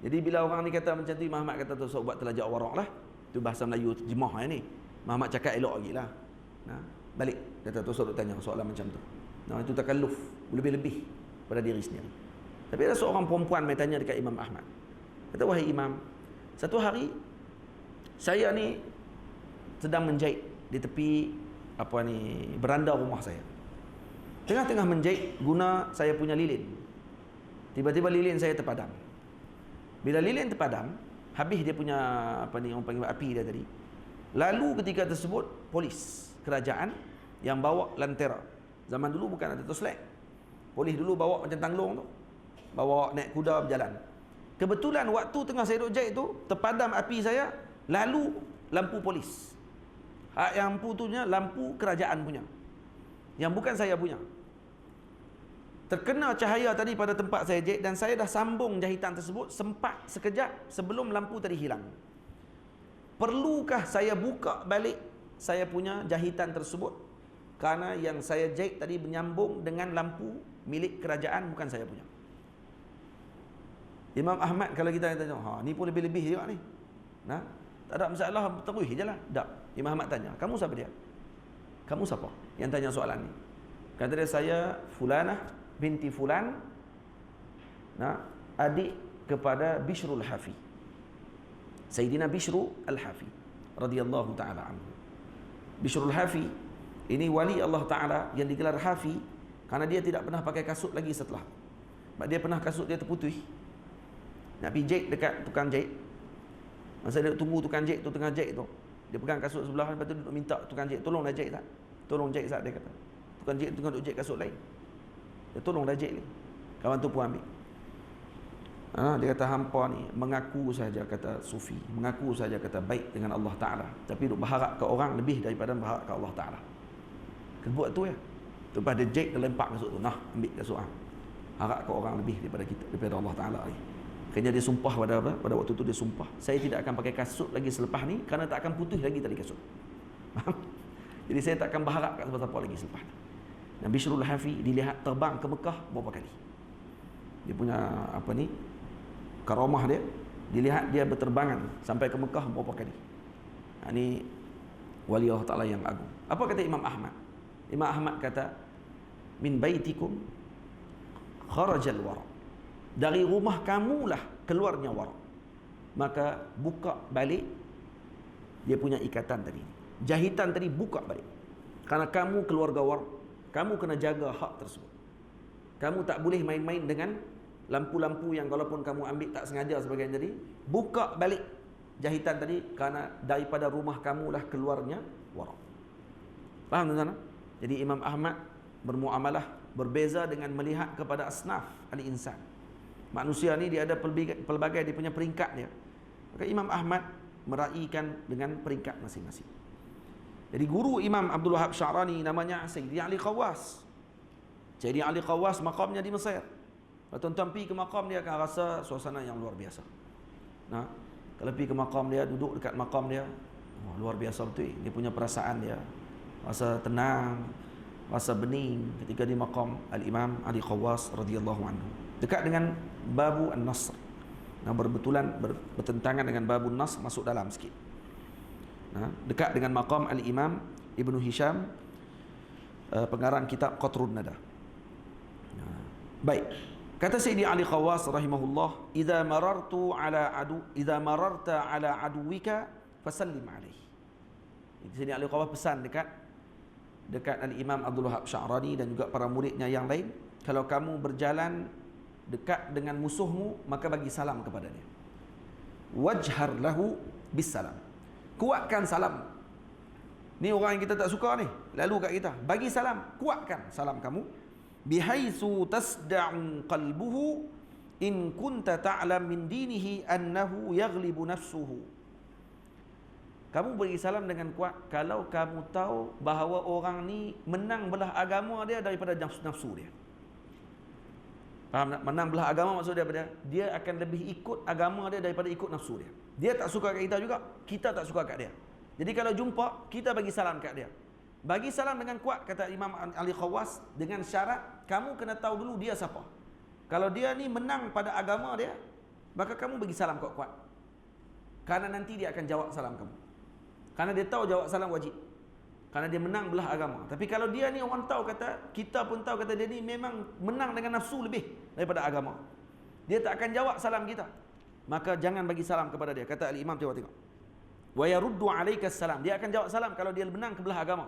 Jadi bila orang ni kata macam tu, Imam Ahmad kata tu, so buat terlajak warak lah. Tu bahasa Melayu terjemah ni. Imam Ahmad cakap elok lagi lah. Balik. Kata tu so duk tanya soalan macam tu. Itu takalluf, lebih-lebih pada diri sendiri. Tapi ada seorang perempuan mai tanya dekat Imam Ahmad. Kata, wahai Imam, satu hari saya ni sedang menjahit di tepi beranda rumah saya. Tengah-tengah menjahit guna saya punya lilin. Tiba-tiba lilin saya terpadam. Bila lilin terpadam, habis dia punya orang panggil api dia tadi. Lalu ketika tersebut polis kerajaan yang bawa lantera. Zaman dulu bukan ada torchlight. Polis dulu bawa macam tanglong tu. Bawa naik kuda berjalan. Kebetulan waktu tengah saya duduk jahit tu, terpadam api saya, lalu lampu polis. Yang lampu tu lampu kerajaan punya. Yang bukan saya punya. Terkena cahaya tadi pada tempat saya jahit dan saya dah sambung jahitan tersebut sempat sekejap sebelum lampu tadi hilang. Perlukah saya buka balik saya punya jahitan tersebut? Kerana yang saya jahit tadi menyambung dengan lampu milik kerajaan, bukan saya punya. Imam Ahmad kalau kita tanya, ni pun lebih-lebih juga ni. Tak ada masalah, terus je lah. Tak. Imam Ahmad tanya, kamu siapa dia? Kamu siapa yang tanya soalan ni? Kata dia, saya Fulanah binti Fulan, adik kepada Bishrul Hafi. Sayyidina Bishru Al-Hafi radhiyallahu ta'ala anhu. Bishrul Hafi ini wali Allah Ta'ala yang digelar Hafi kerana dia tidak pernah pakai kasut lagi setelah. Sebab dia pernah kasut dia terputus. Nak pergi jahit dekat tukang jahit. Masa dia tunggu tukang jahit tu tengah jahit tu, dia pegang kasut sebelah, lepas tu duduk minta tukang jahit, tolong dah jahit tak? Tolong jahit tak, dia kata. Tukang jahit tengah duduk jahit kasut lain. Dia tolong dah jahit ni. Kawan tu pun ambil. Dia kata hampa ni mengaku saja kata sufi, mengaku saja kata baik dengan Allah Ta'ala, tapi duk berharap ke orang lebih daripada berharap ke Allah Ta'ala. Kena buat tu ya. Lepas dia jahit, dia lempak kasut tu, ambil kasut harap ke orang lebih daripada kita, daripada Allah Ta'ala ni. Akhirnya dia sumpah pada waktu tu dia sumpah, saya tidak akan pakai kasut lagi selepas ni kerana tak akan putus lagi tali kasut. Jadi saya tak akan berharap kat siapa-siapa lagi selepas ni. Dan Bishrul Hafi dilihat terbang ke Mekah berapa kali. Dia punya karamah dia, dilihat dia berterbangan sampai ke Mekah berapa kali. Ini wali Allah Ta'ala yang agung. Apa kata Imam Ahmad? Imam Ahmad kata, min baitikum kharajal wara. Dari rumah kamulah keluarnya wara. Maka buka balik dia punya ikatan tadi. Jahitan tadi buka balik. Karena kamu keluarga wara, kamu kena jaga hak tersebut. Kamu tak boleh main-main dengan lampu-lampu yang walaupun kamu ambil tak sengaja sebagainya tadi. Buka balik jahitan tadi, kerana daripada rumah kamulah keluarnya warak. Faham tuan-tuan? Jadi Imam Ahmad bermuamalah berbeza dengan melihat kepada asnaf al-insan. Manusia ni dia ada pelbagai dia punya peringkat dia. Maka Imam Ahmad meraihkan dengan peringkat masing-masing. Jadi guru Imam Abdul Wahab Sya'rani namanya Sayyidi Ali Khawas. Sayyidi Ali Khawas makamnya di Mesir. Kalau tuan-tuan pergi ke makam dia akan rasa suasana yang luar biasa. Nah, kalau pergi ke makam dia, duduk dekat makam dia, luar biasa betul. Dia punya perasaan dia, rasa tenang, rasa bening ketika di makam Al-Imam Ali Khawas radhiyallahu anhu. Dekat dengan Babu An-Nasr. Nah, berbetulan bertentangan dengan Babu An-Nasr, masuk dalam sikit. Nah, dekat dengan makam Al-Imam Ibnu Hisham, pengarang kitab Qatrun Nada. Nah, baik. Kata Sayyidi Ali Khawas rahimahullah, idza mararta ala aduwika fasallim alaihi. Sayyidi Ali Khawas pesan dekat Al-Imam Abdul Wahab Sya'rani dan juga para muridnya yang lain, kalau kamu berjalan dekat dengan musuhmu, maka bagi salam kepada dia. Wajhar lahu bis salam. Kuatkan salam. Ni orang yang kita tak suka ni, lalu kat kita, bagi salam, kuatkan salam kamu. Bihaitsu tasda'u qalbuhu in kunta ta'lam min dinihi annahu yaghlibu nafsuhu. Kamu beri salam dengan kuat kalau kamu tahu bahawa orang ni menang belah agama dia daripada nafsu dia. Faham tak? Menang belah agama maksud dia apa? Dia akan lebih ikut agama dia daripada ikut nafsu dia. Dia tak suka kat kita juga, kita tak suka kat dia. Jadi kalau jumpa, kita bagi salam kat dia. Bagi salam dengan kuat, kata Imam Ali Khawas, dengan syarat kamu kena tahu dulu dia siapa. Kalau dia ni menang pada agama dia, maka kamu bagi salam kuat-kuat. Karena nanti dia akan jawab salam kamu. Karena dia tahu jawab salam wajib. Karena dia menang belah agama. Tapi kalau dia ni orang tahu kata, kita pun tahu kata dia ni memang menang dengan nafsu lebih daripada agama, dia tak akan jawab salam kita, maka jangan bagi salam kepada dia. Kata Al-Imam, tengok. Wa yaruddu alaika salam. Dia akan jawab salam kalau dia menang ke belah agama.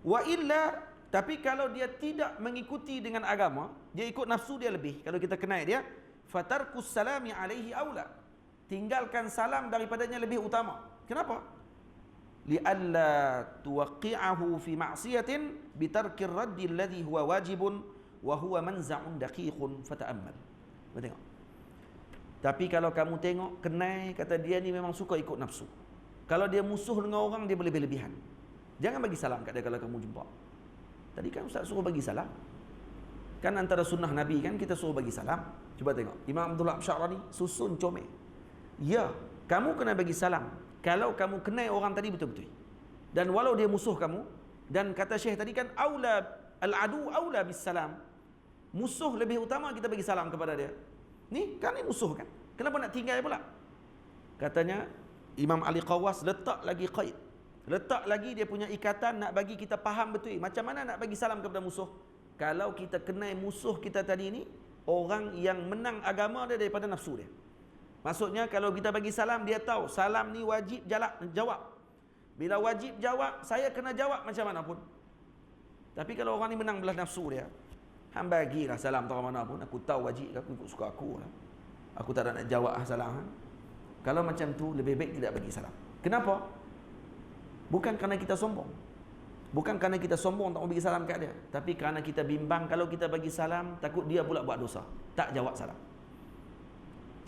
Wa illa, tapi kalau dia tidak mengikuti dengan agama, dia ikut nafsu dia lebih, kalau kita kenal dia, fatarkus salami alaihi aula. Tinggalkan salam daripadanya lebih utama. Kenapa? Li'alla tuwaqqi'ahu fi ma'siyatin bitarkir raddi alladhi huwa wajibun wa huwa manza'un daqiqun fata'ammal. Tengok. Tapi kalau kamu tengok, kenal kata dia ni memang suka ikut nafsu. Kalau dia musuh dengan orang, dia berlebih-lebihan. Jangan bagi salam kat dia kalau kamu jumpa. Tadi kan Ustaz suruh bagi salam. Kan antara sunnah Nabi kan kita suruh bagi salam. Cuba tengok. Imam Abdul Wahab Sya'rani susun comel. Ya, kamu kena bagi salam kalau kamu kenal orang tadi betul-betul. Dan walau dia musuh kamu, dan kata Syekh tadi kan aula al-adu aula bis salam. Musuh lebih utama kita bagi salam kepada dia. Ni kan ni musuh kan. Kenapa nak tinggal pula? Katanya Imam Ali Khawas letak lagi qaid. Letak lagi dia punya ikatan nak bagi kita faham betul macam mana nak bagi salam kepada musuh. Kalau kita kenal musuh kita tadi ni orang yang menang agama dia daripada nafsu dia. Maksudnya kalau kita bagi salam, dia tahu salam ni wajib jawab. Bila wajib jawab, saya kena jawab macam mana pun. Tapi kalau orang ni menang belah nafsu dia, hang bagilah salam tak mana pun, aku tahu wajib, aku ikut suka aku lah. Aku tak ada nak jawab salam. Kalau macam tu, lebih baik tidak bagi salam. Kenapa? Bukan kerana kita sombong. Bukan kerana kita sombong tak mau bagi salam kat dia, tapi kerana kita bimbang kalau kita bagi salam, takut dia pula buat dosa, tak jawab salam.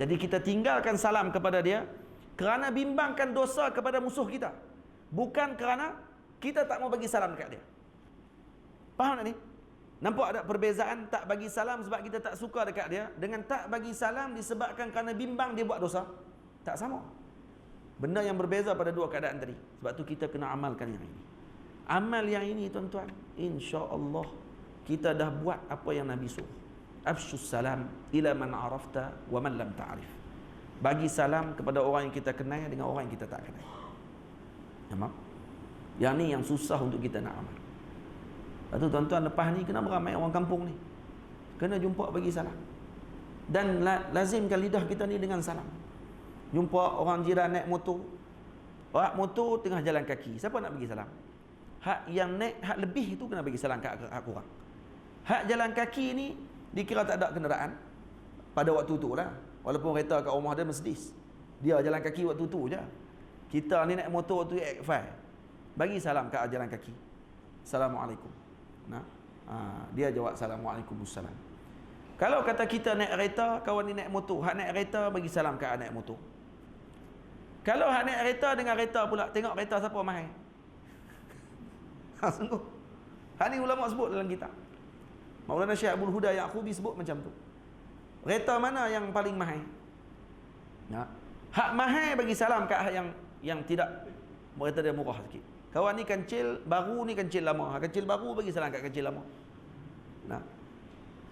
Jadi kita tinggalkan salam kepada dia kerana bimbangkan dosa kepada musuh kita, bukan kerana kita tak mau bagi salam dekat dia. Faham tak ni? Nampak ada perbezaan tak bagi salam sebab kita tak suka dekat dia, dengan tak bagi salam disebabkan kerana bimbang dia buat dosa? Tak sama. Benda yang berbeza pada dua keadaan tadi. Sebab tu kita kena amalkan yang ini. Amal yang ini tuan-tuan, insya-Allah kita dah buat apa yang Nabi suruh. Afshus salam ila man arafta wa man lam ta'rif. Bagi salam kepada orang yang kita kenal dengan orang yang kita tak kenal. Nampak? Yang ni yang susah untuk kita nak amal. Lepas tu tuan-tuan, lepas ni kena beramai orang kampung ni, kena jumpa bagi salam. Dan lazimkan lidah kita ni dengan salam. Jumpa orang jiran naik motor, hak motor tengah jalan kaki, siapa nak bagi salam? Hak yang naik, hak lebih tu kena bagi salam kat hak kurang. Hak jalan kaki ni dikira tak ada kenderaan pada waktu tu lah. Walaupun kereta kat rumah dia Mercedes, dia jalan kaki waktu tu je. Kita ni naik motor tu X5, bagi salam kat jalan kaki, Assalamualaikum. Nah, dia jawab Assalamualaikum. Kalau kata kita naik kereta, kawan ni naik motor, hak naik kereta bagi salam kat naik motor. Kalau hak naik kereta dengan kereta pula, tengok kereta siapa mahal. Sungguh. Hak ni ulama sebut dalam kitab. Maulana Syekh Abdul Huda Yaqubi sebut macam tu. Kereta mana yang paling mahal? Ya. Hak mahal bagi salam kat hak yang tidak, kereta dia murah sikit. Kawan ni kancil baru, ni kancil lama. Hak kancil baru bagi salam kat kancil lama. Nah.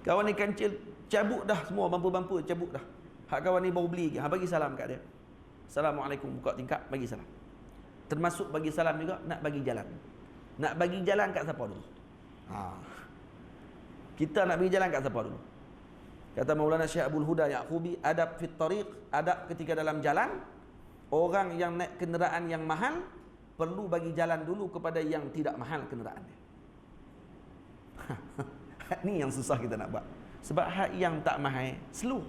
Kawan ni kancil cabut dah semua, bampu-bampu cabut dah. Hak kawan ni baru beli lagi, bagi salam kat dia. Assalamualaikum, buka tingkap, bagi salam. Termasuk bagi salam juga nak bagi jalan. Nak bagi jalan kat siapa dulu? Kita nak bagi jalan kat siapa dulu? Kata Maulana Syekh Abdul Huda Yaqubi, adab fit tariq, adab ketika dalam jalan, orang yang naik kenderaan yang mahal perlu bagi jalan dulu kepada yang tidak mahal kenderaan dia. Ni yang susah kita nak buat. Sebab hak yang tak mahal slow.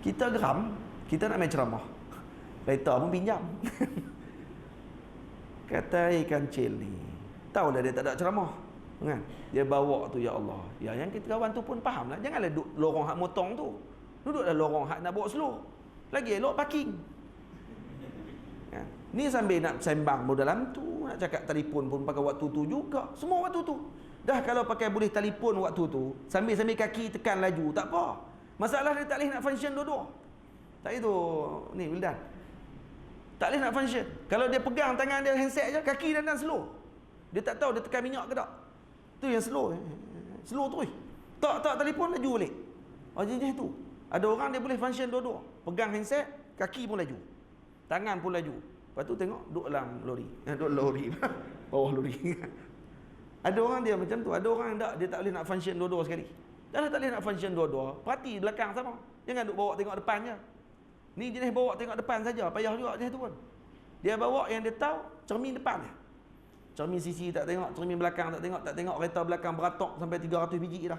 Kita geram, kita nak main ceramah, kereta pun pinjam. Kata kancil ni, tahulah dia tak ada ceramah kan? Dia bawa tu, ya Allah, ya yang kita kawan tu pun faham lah. Janganlah duduk lorong hak motong tu, duduklah lorong hak nak bawa slow. Lagi elok parking kan? Ni sambil nak sembang pun dalam tu, nak cakap telefon pun pakai waktu tu juga. Semua waktu tu dah. Kalau pakai boleh telefon waktu tu, sambil-sambil kaki tekan laju, tak apa. Masalah dia tak boleh nak function dua-dua. Tak itu ni Wildan, tak boleh nak function. Kalau dia pegang tangan dia handset je, kaki dia dan slow. Dia tak tahu dia tekan minyak ke tak. Tu yang slow. Slow terus. Tak telefon laju balik. Jenis tu. Ada orang dia boleh function dua-dua. Pegang handset, kaki pun laju, tangan pun laju. Lepas tu tengok duduk dalam lori. Duduk lori. Bawah lori. Ada orang dia macam tu. Ada orang tak, dia tak boleh nak function dua-dua sekali. Dah tak boleh nak function dua-dua, perhati belakang sama. Jangan duk bawa tengok depan je. Ni jenis bawa tengok depan saja, payah juga jenis tu pun. Dia bawa yang dia tahu cermin depan dia. Cermin sisi tak tengok, cermin belakang tak tengok kereta belakang beratok sampai 300 biji dah.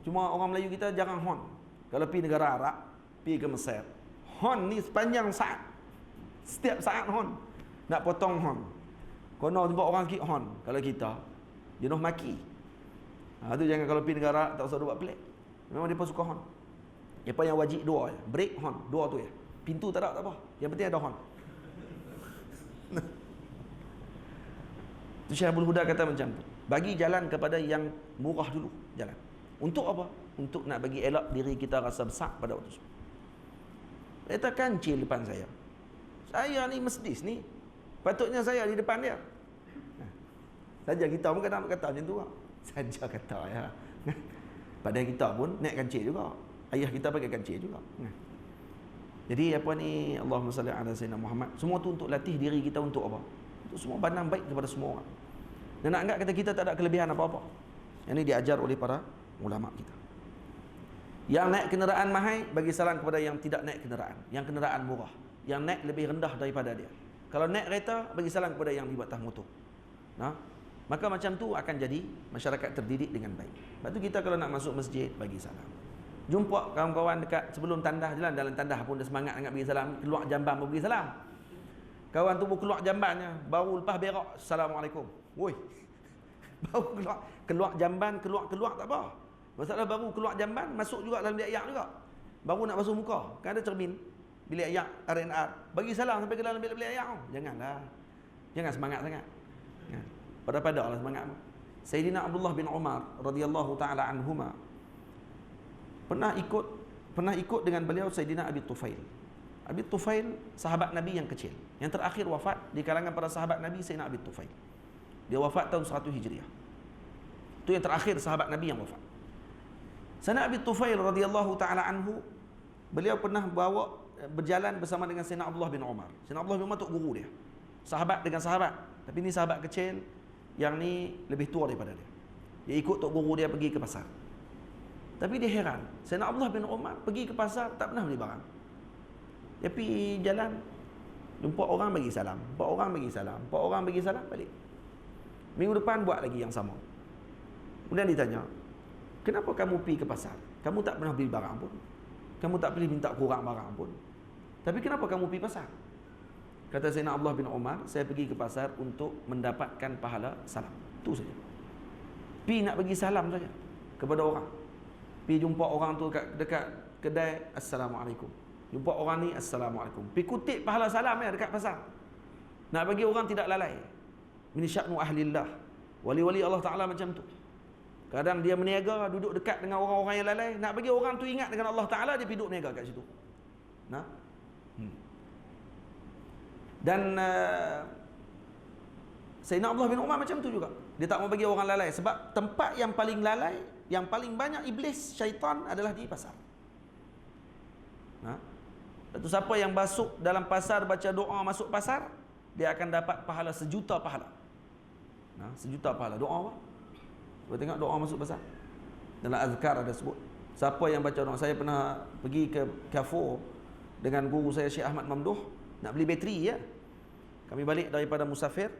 Cuma orang Melayu kita jarang hon. Kalau pergi negara Arab, pergi ke Mesir, hon ni sepanjang saat. Setiap saat hon. Nak potong hon. Kono jumpa orang sikit hon. Kalau kita jenuh maki. Tu jangan kalau pergi negara tak usah buat pelik. Memang dia pun suka hon. Apa yang wajib dua je. Break hon, dua tu ya. Pintu tak ada tak apa. Yang penting ada hon. Tu Syekh Abdul Huda kata macam tu. Bagi jalan kepada yang murah dulu jalan. Untuk apa? Untuk nak bagi elak diri kita rasa besar pada waktu itu. Kereta kancil depan saya. Saya ni Mercedes ni, patutnya saya di depan dia. Saja kita pun kadang kata macam tu lah. Saja kata ya. Padahal kita pun naik kancil juga. Ayah kita pakai kancil juga. Jadi apa ni, Allahumma salli ala sayyidina Muhammad. Semua tu untuk latih diri kita untuk apa? Untuk semua pandang baik kepada semua orang. Dan nak anggap kata kita tak ada kelebihan apa-apa. Yang ini diajar oleh para ulama kita. Yang naik kenderaan mahal bagi salam kepada yang tidak naik kenderaan. Yang kenderaan murah, yang naik lebih rendah daripada dia. Kalau naik kereta, bagi salam kepada yang di atas motor. Maka macam tu akan jadi masyarakat terdidik dengan baik. Lepas tu kita kalau nak masuk masjid, bagi salam. Jumpa kawan-kawan dekat sebelum tandah jalan, dalam tandah pun dia semangat nak bagi salam, keluar jamban pun bagi salam. Kawan tu pun keluar jambannya, baru lepas berak, Assalamualaikum. Woi. Baru keluar jamban, keluar tak apa. Masalah baru keluar jamban, masuk juga dalam bilik ayak juga. Baru nak basuh muka, kan ada cermin bilik ayak R&R. Bagi salam sampai ke dalam bilik ayak. Janganlah. Jangan semangat sangat. Pada-pada lah semangat. Sayyidina Abdullah bin Umar radhiyallahu taala anhuma pernah ikut dengan beliau Sayyidina Abi Tufail. Abi Tufail sahabat Nabi yang kecil, yang terakhir wafat di kalangan para sahabat Nabi. Sayyidina Abi Tufail, dia wafat tahun 100 Hijriah. Itu yang terakhir sahabat Nabi yang wafat. Sayyidina Abi Tufail radhiyallahu taala anhu, beliau pernah berjalan bersama dengan Sayyidina Abdullah bin Umar. Sayyidina Abdullah bin Umar tu guru dia, sahabat dengan sahabat, tapi ni sahabat kecil, yang ni lebih tua daripada dia. Dia ikut tok guru dia pergi ke pasar. Tapi dia heran, Sayyidina Abdullah bin Umar pergi ke pasar tak pernah beli barang. Dia pergi jalan, jumpa orang bagi salam, empat orang bagi salam, balik. Minggu depan buat lagi yang sama. Kemudian ditanya, kenapa kamu pergi ke pasar? Kamu tak pernah beli barang pun. Kamu tak pernah minta kurang barang pun. Tapi kenapa kamu pergi pasar? Kata Sayyidina Abdullah bin Umar, saya pergi ke pasar untuk mendapatkan pahala salam. Itu saja. Pergi nak bagi salam saja kepada orang. Pergi jumpa orang tu dekat kedai, Assalamualaikum. Jumpa orang ni, Assalamualaikum. Pergi kutip pahala salam ya dekat pasar. Nak bagi orang tidak lalai. Min sya'nu ahlillah. Wali-wali Allah Ta'ala macam tu. Kadang dia meniaga, duduk dekat dengan orang-orang yang lalai. Nak bagi orang tu ingat dengan Allah Ta'ala, dia pergi duduk meniaga kat situ. Nah. Dan Sayyidina Abdullah bin Umar macam tu juga. Dia tak mau bagi orang lalai. Sebab tempat yang paling lalai, yang paling banyak iblis, syaitan adalah di pasar. Nah. Lepas tu siapa yang masuk dalam pasar, baca doa masuk pasar, dia akan dapat pahala 1,000,000 pahala. Nah, 1,000,000 pahala. Doa apa? Cuba tengok doa masuk pasar. Dalam azkar ada sebut. Siapa yang baca doa, saya pernah pergi ke Carrefour dengan guru saya Syekh Ahmad Mamduh nak beli bateri ya. Kami balik daripada musafir.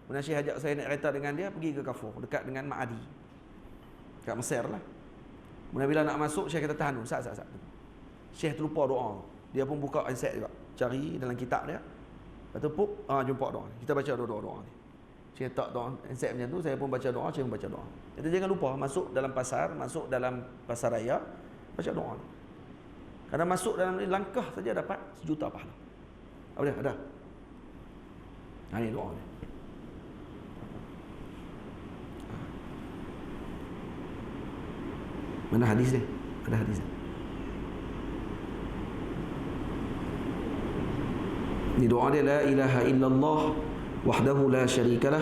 Kemudian Syekh ajak saya naik kereta dengan dia pergi ke Carrefour dekat dengan Maadi. Kat Mesir lah. Kemudian bila nak masuk, Syekh kata tahan dulu, sat. Syekh terlupa doa. Dia pun buka handset juga, cari dalam kitab dia. Lepas tu jumpa doa. Kita baca doa ni. Syekh tak doa handset macam tu, saya pun baca doa, Syekh pun baca doa. Jadi jangan lupa masuk dalam pasar, masuk dalam pasar raya, baca doa ni. Karena masuk dalam langkah saja dapat 1,000,000 pahala. Apa dia? Ada. Ini doa ni. Mana hadis ni? Ada hadis ni. Ini doa dia, la ilaha illallah wahdahu la syarika lah,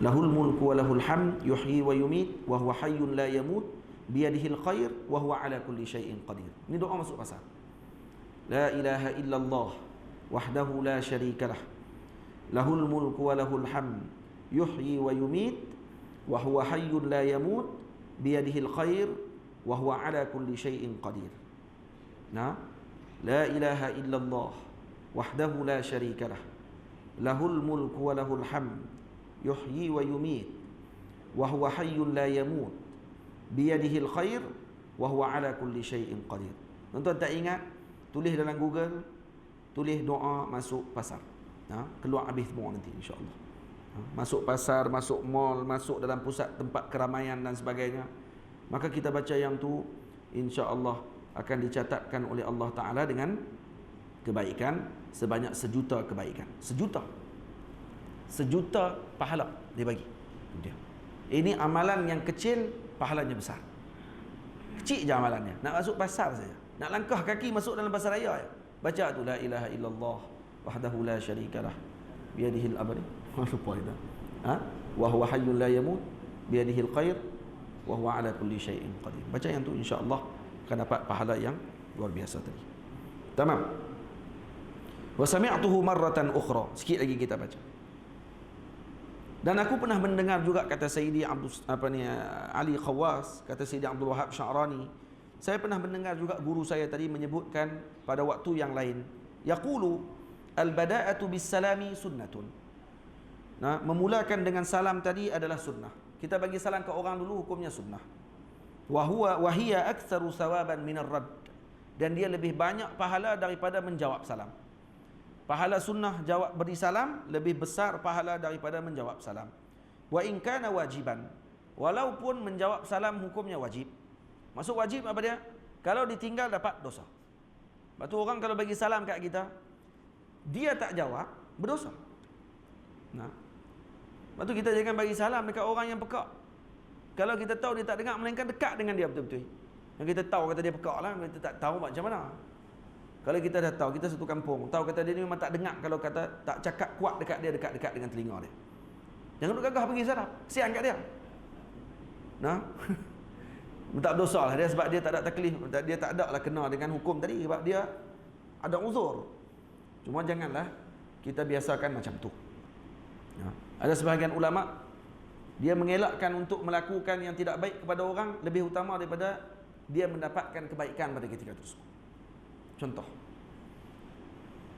lahul mulku wa lahul hamd, yuhyi wa yumit, wa huwa hayyun la yamut, biyadihil khair, wa huwa ala kulli syai'in qadir. Ini doa masuk pasar. La ilaha illallah wahdahu la syarika lah, lahul mulku wa lahul hamd, yuhyi wa yumit, wa huwa hayyun la yamut, biyadihil khair, wa huwa ala kulli syai'in qadir. Nah, la ilaha illallah wahdahu la syarika lah, lahul mulku wa lahul hamd, yuhyi wa yumit, wa huwa hayyun la yamut, biyadihil khair, wa huwa ala kulli syai'in qadir. Tuan-tuan tak ingat, tulis dalam Google, tulis doa masuk pasar. Keluar habis semua nanti insya-Allah. Masuk pasar, masuk mall, masuk dalam pusat tempat keramaian dan sebagainya. Maka kita baca yang tu, insya-Allah akan dicatatkan oleh Allah Ta'ala dengan kebaikan sebanyak 1,000,000 kebaikan. 1,000,000 pahala dia bagi dia. Ini amalan yang kecil, pahalanya besar. Kecil je amalannya. Nak masuk pasar saja, nak langkah kaki masuk dalam pasar raya ya. Baca tu la ilaha illallah wahdahu la syarikalah biyadihil amr lupa itu. Wa huwa hayyun la yamut biyadihil khair wa huwa ala kulli syai'in qadir. Baca yang tu insya-Allah akan dapat pahala yang luar biasa tadi. Tamam. Wa sami'tuhu marratan ukhra. Sikit lagi kita baca. Dan aku pernah mendengar juga kata Sayyidi Ali Khawas, kata Sayyidi Abdul Wahab Sya'rani. Saya pernah mendengar juga guru saya tadi menyebutkan pada waktu yang lain. Yaqulu al-bada'atu bis-salami sunnatun. Nah, memulakan dengan salam tadi adalah sunnah. Kita bagi salam ke orang dulu, hukumnya sunnah. Wa hiya aktsaru thawaban min ar-radd. Dan dia lebih banyak pahala daripada menjawab salam. Pahala sunnah jawab beri salam lebih besar pahala daripada menjawab salam. Wa in kana wajiban, walaupun menjawab salam hukumnya wajib. Masuk wajib apa dia? Kalau ditinggal dapat dosa. Lepas tu orang kalau bagi salam kat kita, dia tak jawab, berdosa. Nah. Lepas tu kita jangan bagi salam dekat orang yang pekak. Kalau kita tahu dia tak dengar, melainkan dekat dengan dia betul-betul. Yang kita tahu kata dia pekak lah, kita tak tahu macam mana. Kalau kita dah tahu, kita satu kampung, tahu kata dia ni memang tak dengar, kalau kata tak cakap kuat dekat dia, dekat-dekat dengan telinga dia. Jangan duk gagah bagi salam, kesian kat dia. Nah. Tak berdosa lah dia sebab dia tak ada taklif, dia tak ada lah kena dengan hukum tadi sebab dia ada uzur. Cuma janganlah kita biasakan macam tu. Ya. Ada sebahagian ulama dia mengelakkan untuk melakukan yang tidak baik kepada orang lebih utama daripada dia mendapatkan kebaikan pada ketika tersebut. Contoh,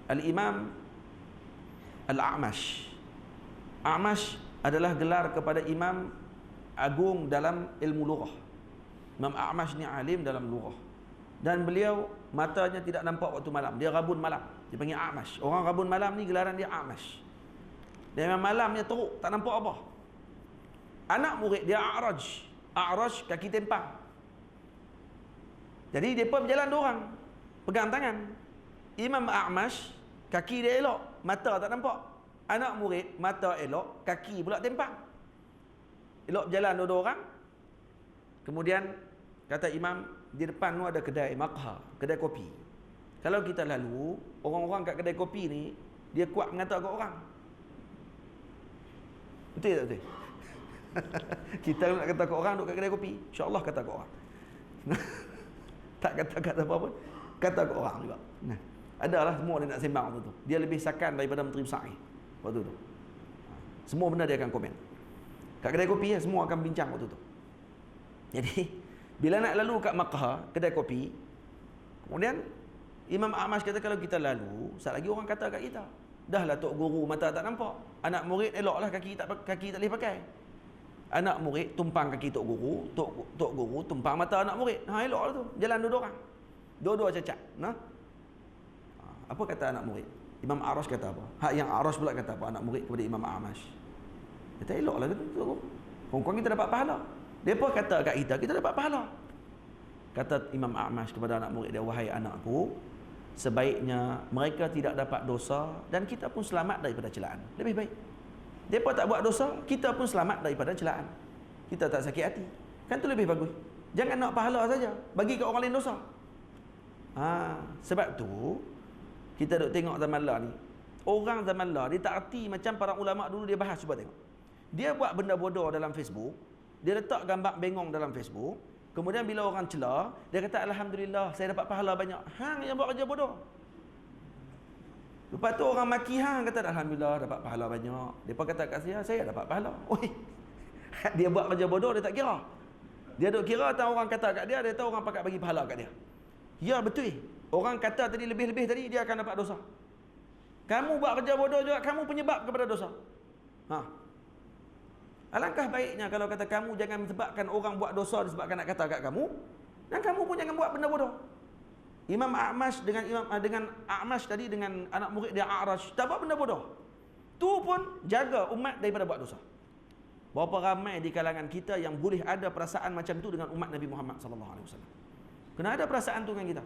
Al-Imam Al-A'mash adalah gelar kepada imam agung dalam ilmu lughah. Imam A'mash ni alim dalam lughah. Dan beliau matanya tidak nampak waktu malam. Dia rabun malam. Dia panggil A'mash. Orang rabun malam ni gelaran dia A'mash. Dia memang malamnya teruk, tak nampak apa. Anak murid dia A'raj. A'raj kaki tempang. Jadi depa berjalan dua orang, pegang tangan. Imam A'mash kaki dia elok, mata tak nampak. Anak murid mata elok, kaki pula tempang. Elok berjalan dua-dua orang. Kemudian kata imam, di depan tu ada kedai maqha, kedai kopi. Kalau kita lalu, orang-orang kat kedai kopi ni, dia kuat mengata kat orang. Betul tak betul? Kita nak kata kat orang duduk kat kedai kopi, insya-Allah kata kat orang. Tak kata apa pun, kata kat orang juga. Nah, adalah semua dia nak sembang waktu tu. Dia lebih sakan daripada Menteri Besar ni waktu tu. Semua benda dia akan komen. Kat kedai kopi semua akan bincang waktu tu. Jadi bila nak lalu kat Makkah, kedai kopi, kemudian Imam A'mash kata kalau kita lalu, sat lagi orang kata kat kita, dahlah tok guru mata tak nampak. Anak murid eloklah kaki tak boleh pakai. Anak murid tumpang kaki tok guru, tok guru tumpang mata anak murid. Ha, eloklah tu. Jalan dua orang. Dua-dua cacat, nah. Apa kata anak murid? Imam A'rash kata apa? Hak yang A'rash pula kata apa anak murid kepada Imam A'mash? Kata eloklah tu. Hongkong kita dapat pahala. Depa kata kat kita dapat pahala. Kata Imam A'mash kepada anak murid dia, wahai anakku, sebaiknya mereka tidak dapat dosa dan kita pun selamat daripada celaan. Lebih baik depa tak buat dosa, kita pun selamat daripada celaan. Kita tak sakit hati. Kan tu lebih bagus. Jangan nak pahala saja, bagi kat orang lain dosa. Sebab tu kita duk tengok zaman lah ni, orang zaman lah dia tak erti macam para ulama dulu dia bahas. Cuba tengok, dia buat benda bodoh dalam Facebook, dia letak gambar bengong dalam Facebook, kemudian bila orang celah, dia kata alhamdulillah saya dapat pahala banyak. Hang yang buat kerja bodoh. Lepas tu orang maki hang kata alhamdulillah dapat pahala banyak. Depa kata kat saya dapat pahala. Oi. Dia buat kerja bodoh dia tak kira. Dia duk kira tahu orang kata kat dia tahu orang pakat bagi pahala kat dia. Ya betul. Orang kata tadi lebih-lebih tadi dia akan dapat dosa. Kamu buat kerja bodoh juga, kamu penyebab kepada dosa. Alangkah baiknya kalau kata kamu jangan sebabkan orang buat dosa disebabkan nak kata kat kamu, dan kamu pun jangan buat benda bodoh. Imam A'mash dengan A'mash tadi dengan anak murid dia A'raj tak buat benda bodoh. Tu pun jaga umat daripada buat dosa. Berapa ramai di kalangan kita yang boleh ada perasaan macam tu dengan umat Nabi Muhammad sallallahu alaihi wasallam. Kena ada perasaan tu dengan kita.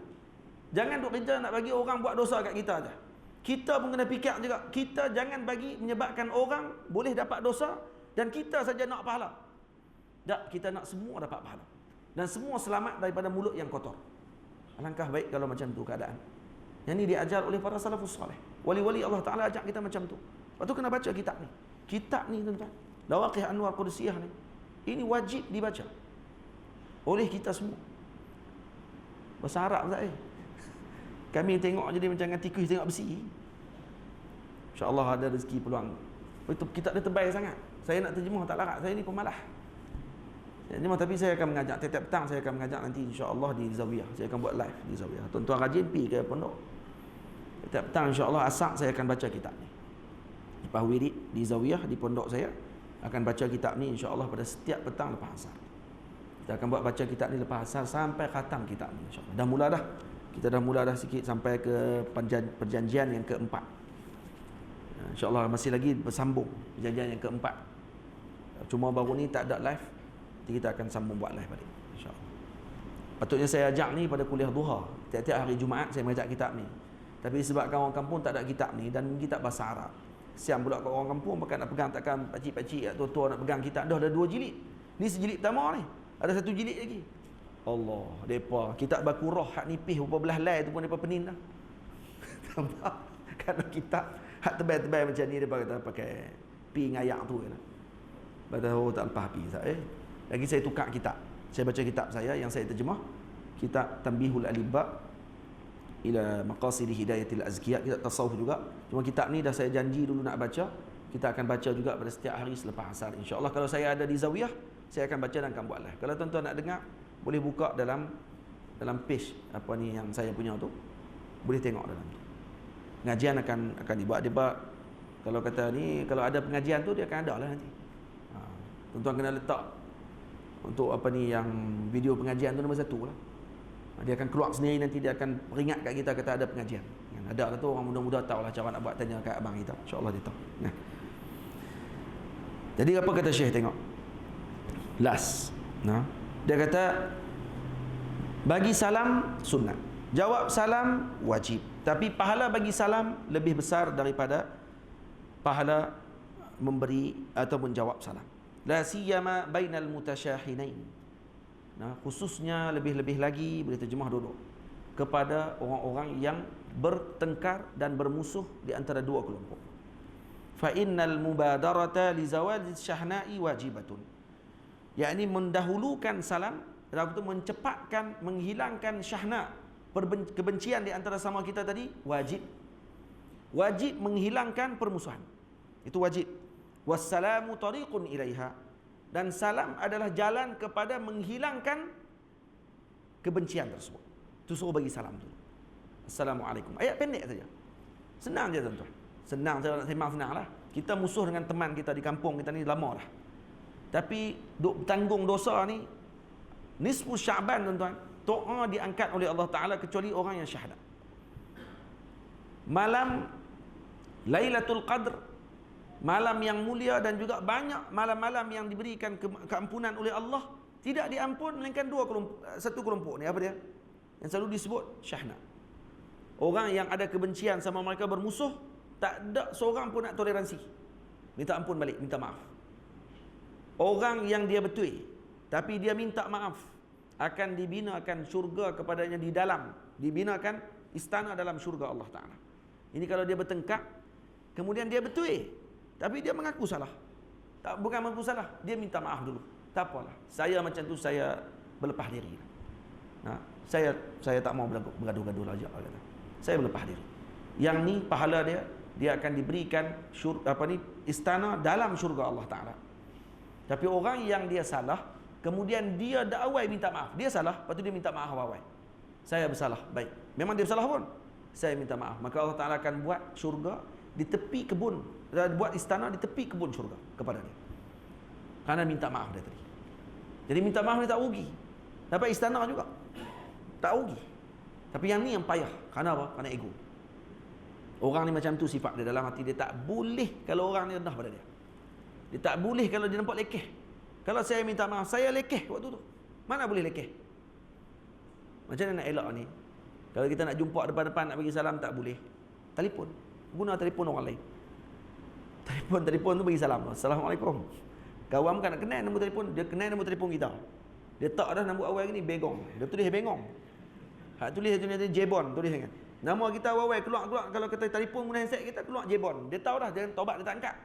Jangan duk kita nak bagi orang buat dosa kat kita aja. Kita pun kena fikir juga. Kita jangan bagi menyebabkan orang boleh dapat dosa dan kita saja nak pahala. Tak, kita nak semua dapat pahala. Dan semua selamat daripada mulut yang kotor. Alangkah baik kalau macam tu keadaan. Yang ni diajar oleh para salafus salih. Wali-wali Allah Ta'ala ajak kita macam tu. Lepas tu kena baca kitab ni. Kitab ni tuan-tuan, Lawaqih Anwar Qudusiyah ni, ini wajib dibaca oleh kita semua. Bahasa Arab tak Kami tengok jadi macam dengan tikus tengok besi. InsyaAllah ada rezeki peluang. Itu kitab dia tebal sangat. Saya nak terjemah tak larat. Saya ni pemalas. Tapi saya akan mengajak tiap-tiap petang, saya akan mengajak nanti insya-Allah di Zawiyah. Saya akan buat live di Zawiyah. Tuan-tuan rajin pergi ke pondok. Tiap petang insya-Allah asar saya akan baca kitab ni. Lepas wirid di Zawiyah di pondok saya akan baca kitab ni insya-Allah pada setiap petang lepas asar. Kita akan buat baca kitab ni lepas asar sampai khatam kitab ni insya-Allah. Dah mula dah. Kita dah mula dah sikit sampai ke perjanjian yang keempat. InsyaAllah masih lagi bersambung perjanjian yang keempat. Cuma baru ni tak ada live. Nanti kita akan sambung buat live balik InsyaAllah. Patutnya saya ajak ni pada kuliah duha. Tiap-tiap hari Jumaat saya mengajak kitab ni. Tapi sebabkan orang kampung tak ada kitab ni dan kitab bahasa Arab, siang pula kat orang kampung pakai nak pegang, takkan pakcik-pakcik tua-tua nak pegang kitab. Dah ada 2 jilid. Ni sejilid pertama ni. Ada 1 jilid lagi. Allah, depa kitab Bakurah hak nipis berapa belah lai tu pun depa penin dah. Nampak? Kalau kitab hak tebal-tebal macam ni depa kata pakai pi ngayak tu lah. Batal tak lepas pi tak Lagi saya tukar kitab. Saya baca kitab saya yang saya terjemah, kitab Tanbihul Alibab ila Maqasidi Hidayatil Azkiya, kitab tasawuf juga. Cuma kitab ni dah saya janji dulu nak baca. Kita akan baca juga pada setiap hari selepas asar. InsyaAllah kalau saya ada di Zawiyah, saya akan baca dan akan buat live. Kalau tuan-tuan nak dengar, boleh buka dalam page apa ni yang saya punya tu. Boleh tengok dalam tu. Pengajian akan dibuat. Dia kalau kata ni, kalau ada pengajian tu dia akan ada lah nanti. Tuan-tuan kena letak untuk apa ni, yang video pengajian tu nombor 1 lah. Dia akan keluar sendiri, nanti dia akan peringat kat kita kata ada pengajian. Yang ada lah tu orang muda-muda tahu lah cara nak buat, tanya kat abang kita. InsyaAllah dia tahu. Nah. Jadi apa kata Syekh, tengok. Last. Nah. Dia kata bagi salam sunnah. Jawab salam wajib. Tapi pahala bagi salam lebih besar daripada pahala memberi ataupun jawab salam. La siyama bainal mutasyahinain. Nah, khususnya lebih-lebih lagi boleh terjemah duduk kepada orang-orang yang bertengkar dan bermusuh di antara dua kelompok. Fa innal mubadarata li zawal syahna'i wajibatun. Yakni mendahulukan salam, atau mencepatkan, menghilangkan syahna, kebencian di antara sama kita tadi, wajib. Wajib menghilangkan permusuhan. Itu wajib. Wassalamu tariqun ilaiha. Dan salam adalah jalan kepada menghilangkan kebencian tersebut. Itu suruh bagi salam dulu. Assalamualaikum. Ayat pendek saja. Senang je tuan-tuan. Senang, saya nak sembang senang lah. Kita musuh dengan teman kita di kampung kita ni lama dah. Tapi duk tanggung dosa ni, nisfu Sya'ban tuan-tuan, doa diangkat oleh Allah Ta'ala kecuali orang yang syahadat. Malam Lailatul Qadr, malam yang mulia, dan juga banyak malam-malam yang diberikan keampunan oleh Allah, tidak diampun melainkan satu kelompok ni. Apa dia? Yang selalu disebut syahna. Orang yang ada kebencian sama mereka, bermusuh, tak ada seorang pun nak toleransi, minta ampun balik, minta maaf. Orang yang dia betul tapi dia minta maaf, akan dibinakan syurga kepadanya di dalam, dibinakan istana dalam syurga Allah Ta'ala. Ini kalau dia bertengkar, kemudian dia betul tapi dia mengaku salah. Bukan mengaku salah, dia minta maaf dulu. Tak apalah, saya macam tu, saya berlepas diri. Nah, saya tak mau bergaduh-gaduh lagi, kata. Saya berlepas diri. Yang ni pahala dia akan diberikan istana dalam syurga Allah Ta'ala. Tapi orang yang dia salah, kemudian dia dakwai minta maaf. Dia salah, lepas tu dia minta maaf awal. Saya bersalah, baik. Memang dia bersalah pun, saya minta maaf. Maka Allah Ta'ala akan buat syurga di tepi kebun, buat istana di tepi kebun syurga kepada dia, kerana minta maaf dia tadi. Jadi minta maaf dia tak rugi, dapat istana juga tak rugi. Tapi yang ni yang payah. Kerana apa? Kerana ego. Orang ni macam tu sifat dia dalam hati dia. Tak boleh kalau orang ni rendah pada dia. Dia tak boleh kalau dia nampak lekeh. Kalau saya minta maaf, saya lekeh waktu tu, mana boleh lekeh? Macam mana nak elak ni? Kalau kita nak jumpa depan-depan, nak bagi salam, tak boleh. Telefon, guna telefon orang lain. Telefon tu bagi salam. Assalamualaikum. Kawan kan nak kenal nombor telefon, dia kenal nombor telefon kita. Dia tak dah nombor awal ni Begong. Dia tulis Bengong. Hak tulis Jebon, tulis kan. Nama kita awal keluar kalau kita telefon guna handset kita, keluar Jebon. Dia tahu dah, dia taubat, dia tak angkat.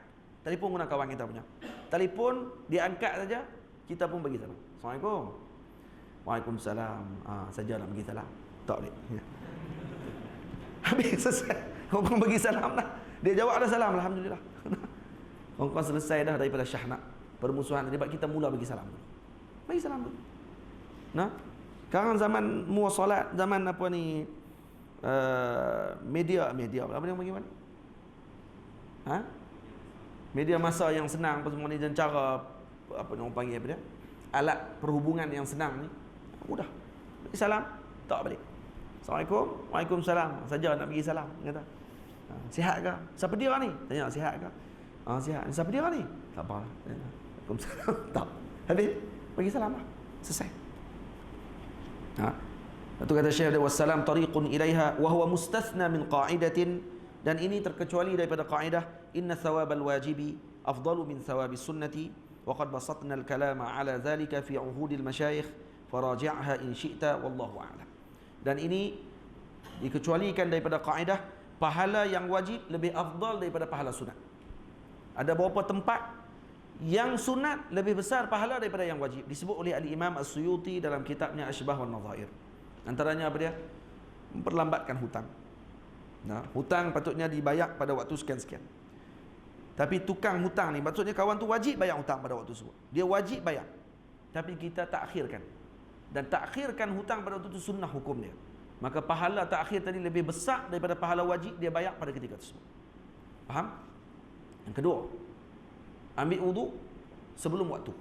Telefon guna kawan kita punya. Telefon dia angkat saja, kita pun bagi salam. Assalamualaikum. Waalaikumsalam. Saja nak bagi salam. Tak boleh. Ya. Habis selesai. Orang bagi salam dah. Dia jawab dah salam, alhamdulillah. Orang selesai dah daripada syahna, permusuhan. Sebab kita mula bagi salam dulu. Bagi salam dulu. Nah, sekarang zaman muwasalat, zaman apa ni, media apa dia panggil mana? Media masa yang senang apa semua ni, dan cara apa orang panggil apa dia, alat perhubungan yang senang ni, mudah. Bagi salam, tak balik. Assalamualaikum. Waalaikumsalam. Saja nak bagi salam, kata. Sihat ke? Siapa dia ni? Tanya, sihat ke? Sihat. Siapa dia ni? Tak apa. Waalaikumsalam. Tak. Habis bagi salam lah. Selesai. Itu kata Syekh, wassalam tariqun ilaiha wa huwa mustathna min qa'idatin, dan ini terkecuali daripada kaedah inna thawabal wajibi afdalu min thawabis sunnati wa qad basatna al-kalama ala dhalika fi uhudil masyayikh faraji'ha in syi'ta wallahu a'lam. Dan ini dikecualikan daripada kaedah pahala yang wajib lebih afdal daripada pahala sunat. Ada beberapa tempat yang sunat lebih besar pahala daripada yang wajib, disebut oleh Al-Imam As-Suyuti dalam kitabnya Ashbah wan Nadhair. Antaranya apa dia? Memperlambatkan hutang. Nah, hutang patutnya dibayar pada waktu sekian-sekian. Tapi tukang hutang ni, maksudnya kawan tu wajib bayar hutang pada waktu tersebut. Dia wajib bayar. Tapi kita takhirkan. Dan takhirkan hutang pada waktu itu sunnah hukum dia. Maka pahala takhir tadi lebih besar daripada pahala wajib dia bayar pada ketika tersebut. Faham? Yang kedua, ambil wudu, sebelum waktu.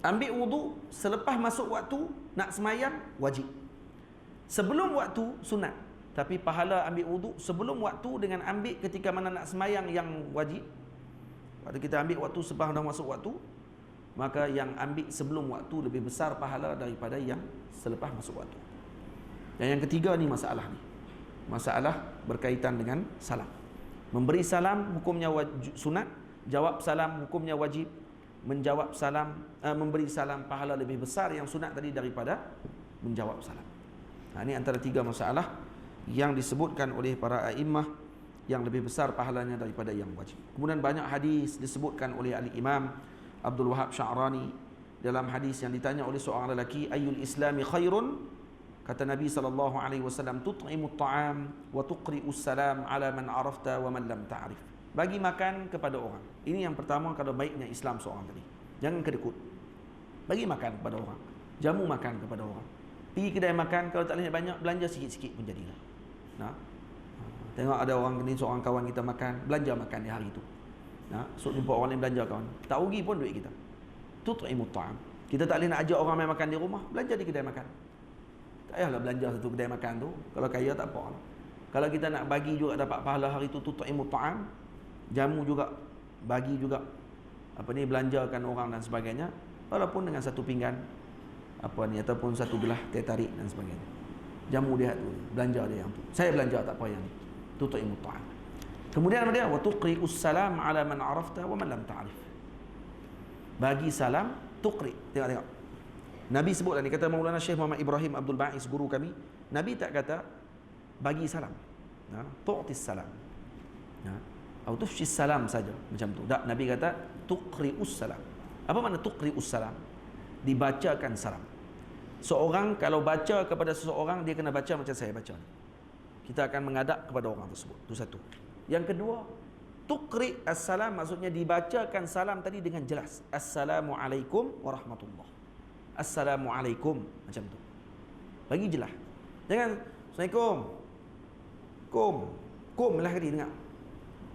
Ambil wudu selepas masuk waktu nak semayang wajib. Sebelum waktu sunat. Tapi pahala ambil wudu sebelum waktu dengan ambil ketika mana nak semayang yang wajib. Waktu kita ambil waktu sebab dah masuk waktu, maka yang ambil sebelum waktu lebih besar pahala daripada yang selepas masuk waktu. Dan yang ketiga ni masalah ni. Masalah berkaitan dengan salam. Memberi salam hukumnya sunat, jawab salam hukumnya wajib. Menjawab salam, memberi salam pahala lebih besar yang sunat tadi daripada menjawab salam. Ini antara tiga masalah yang disebutkan oleh para a'immah yang lebih besar pahalanya daripada yang wajib. Kemudian banyak hadis disebutkan oleh Al-Imam Abdul Wahab Sya'rani dalam hadis yang ditanya oleh seorang lelaki, ayyul islami khairun? Kata Nabi SAW, tut'imut ta'am wa tuqri'us salam ala man arafta wa man lam ta'rif. Bagi makan kepada orang. Ini yang pertama kalau baiknya Islam seorang tadi. Jangan kedekut. Bagi makan kepada orang. Jamu makan kepada orang. Pergi kedai makan, kalau tak banyak, belanja sikit-sikit pun jadilah. Nah, tengok ada orang ni, seorang kawan kita makan, belanja makan di hari itu. Nah, so jumpa orang lain belanja kawan. Tak rugi pun duit kita. Tut'imut ta'am. Kita tak boleh nak ajak orang main makan di rumah, belanja di kedai makan. Tak payahlah belanja satu kedai makan tu. Kalau kaya tak apa. Kalau kita nak bagi juga dapat pahala hari itu, tut'imut ta'am. Jamu juga, bagi juga belanjakan orang dan sebagainya, walaupun dengan satu pinggan ataupun satu gelas teh tarik dan sebagainya. Jamu dia tu, belanja dia yang tu. Saya belanja tak apa yang ni. Tut'imut ta'am. Kemudian dia wa tuqri'us salam ala man arafta wa man lam ta'rif. Bagi salam, tuqri. Tengok. Nabi sebutlah ni, kata Maulana Syekh Muhammad Ibrahim Abdul Ba'is, guru kami, Nabi tak kata bagi salam. Tu'tis salam. Atau tufshis salam saja macam tu. Tak, Nabi kata tuqri'us salam. Apa makna tuqri'us salam? Dibacakan salam. Seorang kalau baca kepada seseorang, dia kena baca macam saya baca ni. Kita akan menghadap kepada orang tersebut. Itu satu. Yang kedua, tuqri as-salam maksudnya dibacakan salam tadi dengan jelas. Assalamualaikum warahmatullah. Assalamualaikum macam tu. Bagi jelas. Jangan Assalamualaikum. Kum lah tadi dengar.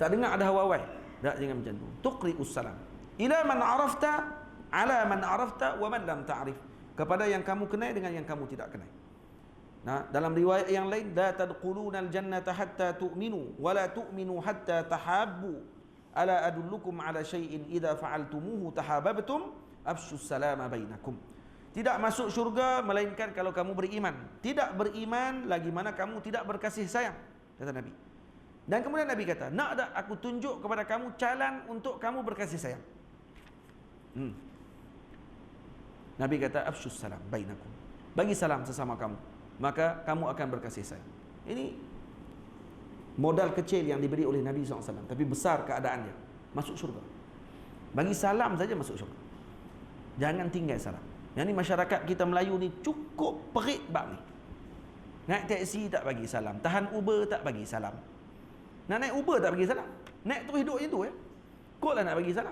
Tak dengar ada hawai. Tak, jangan macam tu. Tuqri'us salam. Ila man arafta, ala man arafta wa man lam ta'rif. Kepada yang kamu kenal dengan yang kamu tidak kenal. Nah, dalam riwayat yang lain, la tadkhuluna al-jannata hatta tu'minu wa la tu'minu hatta tahabbu. Ala adullukum ala syai'in idza fa'altumuhu tahabbtum afshus salama bainakum. Tidak masuk syurga melainkan kalau kamu beriman. Tidak beriman lagi mana kamu tidak berkasih sayang, kata Nabi. Dan kemudian Nabi kata, nak tak aku tunjuk kepada kamu jalan untuk kamu berkasih sayang? Nabi kata, afshus salam bainakum. Bagi salam sesama kamu, maka kamu akan berkasih sayang. Ini modal kecil yang diberi oleh Nabi SAW, tapi besar keadaannya. Masuk syurga. Bagi salam saja masuk syurga. Jangan tinggal salam. Yang ni masyarakat kita Melayu ni cukup perit bab ni. Naik teksi tak bagi salam, tahan Uber tak bagi salam. Nak naik Uber tak bagi salam. Naik terus hidup je tu ya. Kok lah nak bagi salam.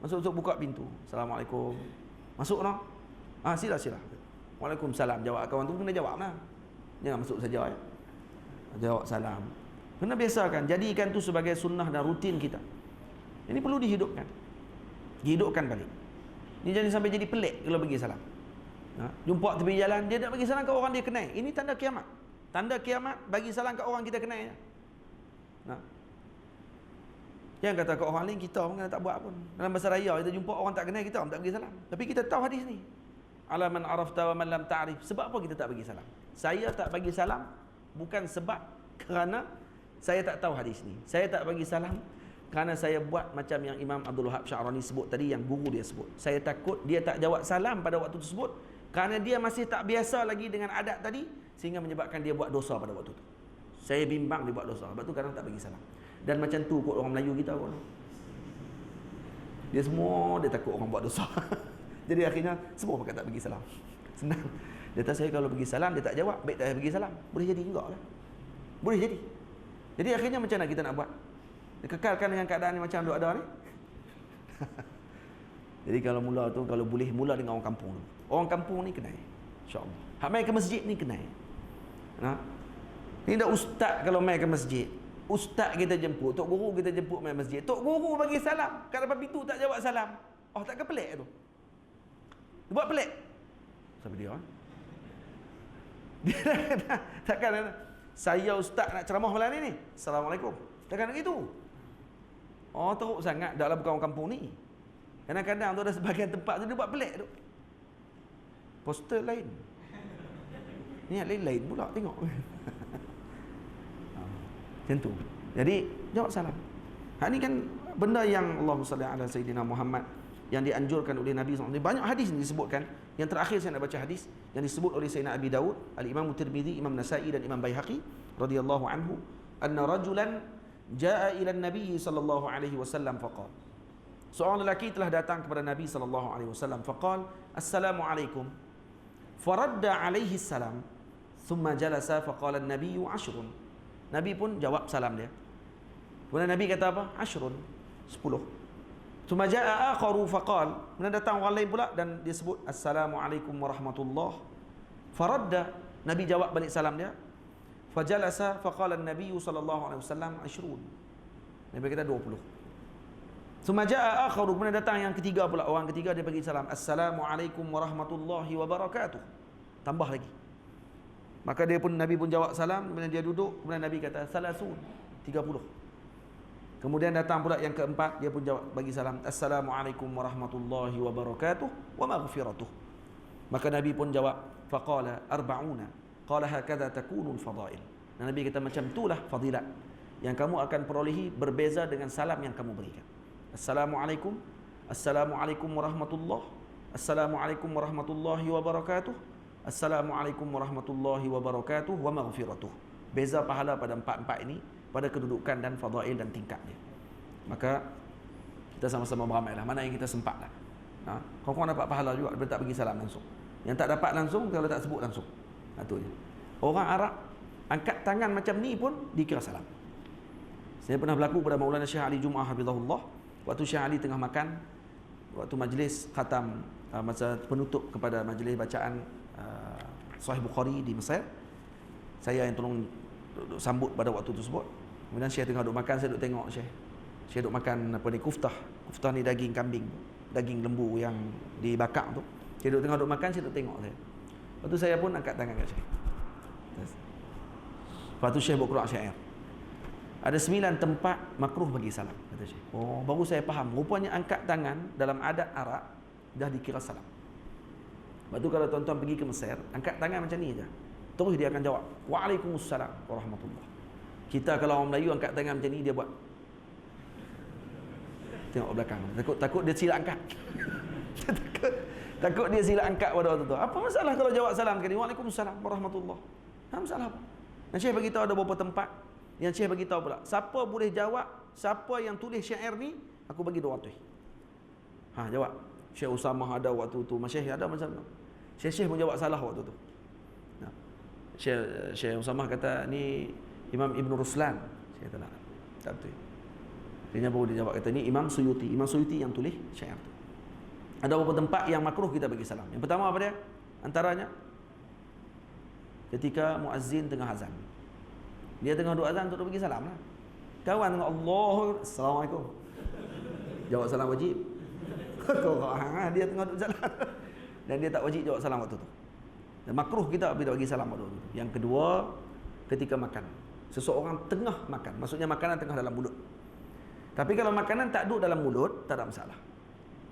Masuk buka pintu. Assalamualaikum. Masuk noh. Sila. Waalaikumsalam. Jawab kawan tu kena jawab lah. Jangan masuk saja ya. Jawab salam. Kena biasakan. Jadikan tu sebagai sunnah dan rutin kita. Ini perlu dihidupkan. Dihidupkan balik. Ini jangan sampai jadi pelik kalau bagi salam. Jumpa tepi jalan, dia nak bagi salam ke orang dia kenal. Ini tanda kiamat. Tanda kiamat bagi salam ke orang kita kenal ya. Yang kata ke orang lain, kita pun tak buat pun. Dalam bahasa raya kita jumpa orang tak kenal, kita pun tak bagi salam. Tapi kita tahu hadis ni, ala man arafta wa man lam ta'rif. Sebab apa kita tak bagi salam? Saya tak bagi salam bukan sebab kerana saya tak tahu hadis ni. Saya tak bagi salam kerana saya buat macam yang Imam Abdul Wahab Sya'rani sebut tadi, yang guru dia sebut. Saya takut dia tak jawab salam pada waktu tersebut kerana dia masih tak biasa lagi dengan adat tadi, sehingga menyebabkan dia buat dosa pada waktu tu. Saya bimbang dia buat dosa. Sebab tu kadang tak bagi salam. Dan macam tu kot orang Melayu kita kot. Dia takut orang buat dosa. Jadi akhirnya semua pakai tak bagi salam. Senang. Dia kata saya kalau bagi salam dia tak jawab, baik tak saya bagi salam. Boleh jadi enggak lah. Boleh jadi. Jadi akhirnya macam mana kita nak buat? Dia kekalkan dengan keadaan yang macam ada ni. Jadi kalau boleh mula dengan orang kampung dulu. Orang kampung ni kenal. Insya-Allah. Hak mai ke masjid ni kenal. Ni dah ustaz kalau mai ke masjid. Ustaz kita jemput, tok guru kita jemput mai masjid. Tok guru bagi salam, kat depan pintu tak jawab salam. Oh, takkan pelik tu. Dia buat pelik. Siapa dia? Dia takkan saya ustaz nak ceramah malam ni. Assalamualaikum. Takkan nak gitu. Oh, teruk sangat daklah bukan orang kampung ni. Kadang-kadang tu ada sebahagian tempat tu dia buat pelik tu. Poster lain. Ni lain pula tengok. Macam tu. Jadi jawab salam. Hak ni kan benda yang Allahumma salli ala Sayyidina Muhammad yang dianjurkan oleh Nabi SAW. Banyak hadis yang disebutkan. Yang terakhir saya nak baca hadis yang disebut oleh Sayyidina Abi Dawud, Al-Imam Tirmidzi, Imam Nasai dan Imam Baihaqi radhiyallahu anhu, anna rajulan jaa ila an-nabi sallallahu alaihi wasallam faqala. Seorang lelaki telah datang kepada Nabi sallallahu alaihi wasallam faqala, "Assalamu alaikum." Faradda alaihi salam, thumma jalasa faqala an-nabiyyu 'ashrun. Nabi pun jawab salam dia. Kemudian Nabi kata apa? 'ashrun, 10. Thumma jaa akharu faqal, kemudian datang orang lain pula dan dia sebut assalamualaikum warahmatullahi. Faradda, Nabi jawab balik salam dia. Fajalasa faqala an-nabiy sallallahu alaihi wasallam 20. Nabi kata 20. Thumma jaa akharu, kemudian datang yang ketiga pula, orang ketiga dia bagi salam assalamualaikum warahmatullahi wabarakatuh. Tambah lagi. Maka dia pun, Nabi pun jawab salam, kemudian dia duduk, kemudian Nabi kata salasun, 30. Kemudian datang pula yang keempat, dia pun jawab bagi salam assalamualaikum warahmatullahi wabarakatuh wa maghfiratuh. Maka Nabi pun jawab faqala arba'una qala hakadha takunul fadail. Dan Nabi kata macam itulah fadilat yang kamu akan perolehi berbeza dengan salam yang kamu berikan. Assalamualaikum, assalamualaikum warahmatullahi, assalamualaikum warahmatullahi wabarakatuh, assalamualaikum warahmatullahi wabarakatuh wa maghfiratuh. Beza pahala pada empat-empat ini pada kedudukan dan fadail dan tingkatnya. Maka kita sama-sama beramailah mana yang kita sempat lah. Kau dapat pahala juga daripada tak bagi salam langsung. Yang tak dapat langsung kalau tak sebut langsung. Itu je. Orang Arab angkat tangan macam ni pun dikira salam. Saya pernah berlaku pada Maulana Syekh Ali Jumaah hafizahullah, waktu Syekh Ali tengah makan, waktu majlis khatam, masa penutup kepada majlis bacaan Sahih Bukhari di Mesir. Saya yang tolong sambut pada waktu tersebut. Kemudian Syekh tengah duduk makan, saya duduk tengok Syekh. Syekh duduk makan apa ni, kuftah. Kuftah ni daging kambing, daging lembu yang dibakar tu. Syekh tengah duduk makan, saya duduk tengok saya. Lepas tu saya pun angkat tangan kat Syekh. Lepas tu Syekh buat Quran syair. Ada 9 tempat makruh bagi salam, kata Syekh. Oh, baru saya faham. Rupanya angkat tangan dalam adat Arab dah dikira salam. Lepas tu kalau tuan-tuan pergi ke Mesir, angkat tangan macam ni je. Terus dia akan jawab waalaikumsalam warahmatullahi. Kita kalau orang Melayu angkat tangan macam ni, dia buat tengok ke belakang, takut dia silap angkat. takut dia silap angkat pada waktu tu. Apa masalah kalau jawab salam kali waalaikumsalam warahmatullahi? Tak masalah apa. Dan Syekh bagi tahu ada beberapa tempat yang Syekh bagi tahu pula, siapa boleh jawab, siapa yang tulis syair ni, aku bagi 200. Jawab. Syekh Usamah ada waktu tu, Masyayikh ada macam tu. Syekh pun jawab salah waktu tu. Syekh Usamah kata ni Imam Ibn Ruslan. Saya kata tak betul. Dia baru dia jawab kata ni Imam Suyuti. Imam Suyuti yang tulis syair tu. Ada beberapa tempat yang makruh kita bagi salam. Yang pertama apa dia? Antaranya ketika muazzin tengah azan. Dia tengah duk azan, duk bagi salam lah. Kawan dengan Allah, assalamualaikum. Jawab salam wajib. Dia tengah duk jalan. Dan dia tak wajib jawab salam waktu tu. Dan makruh kita bila bagi salam waktu tu. Yang kedua, ketika makan. Seseorang tengah makan, maksudnya makanan tengah dalam mulut. Tapi kalau makanan tak duduk dalam mulut, tak ada masalah.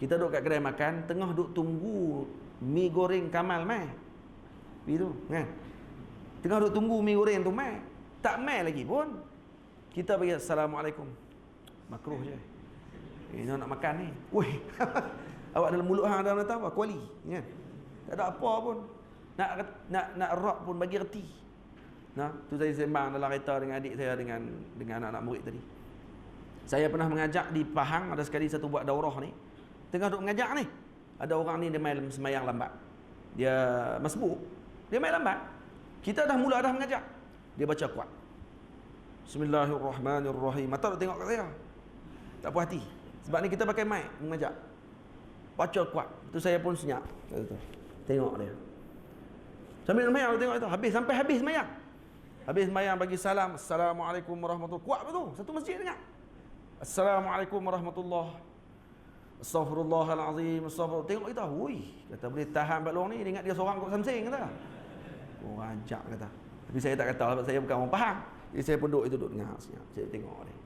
Kita duduk kat kedai makan, tengah duduk tunggu mi goreng Kamal mai. Begitu, kan? Tengah duduk tunggu mi goreng tu mai. Tak mai lagi pun, kita bagi assalamualaikum. Makruh je. Ini nak makan ni. Weh. Awak dalam mulut hang ada tahu apa? Kuali, kan? Tak ada apa pun. Nak erat pun bagi reti. Tu saya sembang dalam kereta dengan adik saya, dengan anak-anak murid tadi. Saya pernah mengajak di Pahang, ada sekali satu buat daurah ni. Tengah duk mengajak ni. Ada orang ni dia main semayang lambat. Dia masbuk. Dia main lambat. Kita dah mula dah mengajak. Dia baca kuat. Bismillahirrahmanirrahim. Mata duk tengok kat saya. Tak puas hati. Sebab ni kita pakai mic mengajak. Baca kuat. Tu saya pun senyap. Tengok dia. Sambil semayang tengok itu. Sampai habis semayang. Habis semayang bagi salam. Assalamualaikum warahmatullahi. Kuat betul. Satu masjid dengar. Assalamualaikum warahmatullahi Astaghfirullahalazim, astaghfirullah. Tengok kita, woi, kata boleh tahan peluang ni, dia ingat dia seorang kot samsing kata. Orang ajak kata. Tapi saya tak kata sebab saya bukan orang faham. Jadi saya pun duduk dengar senyap. Saya tengok dia.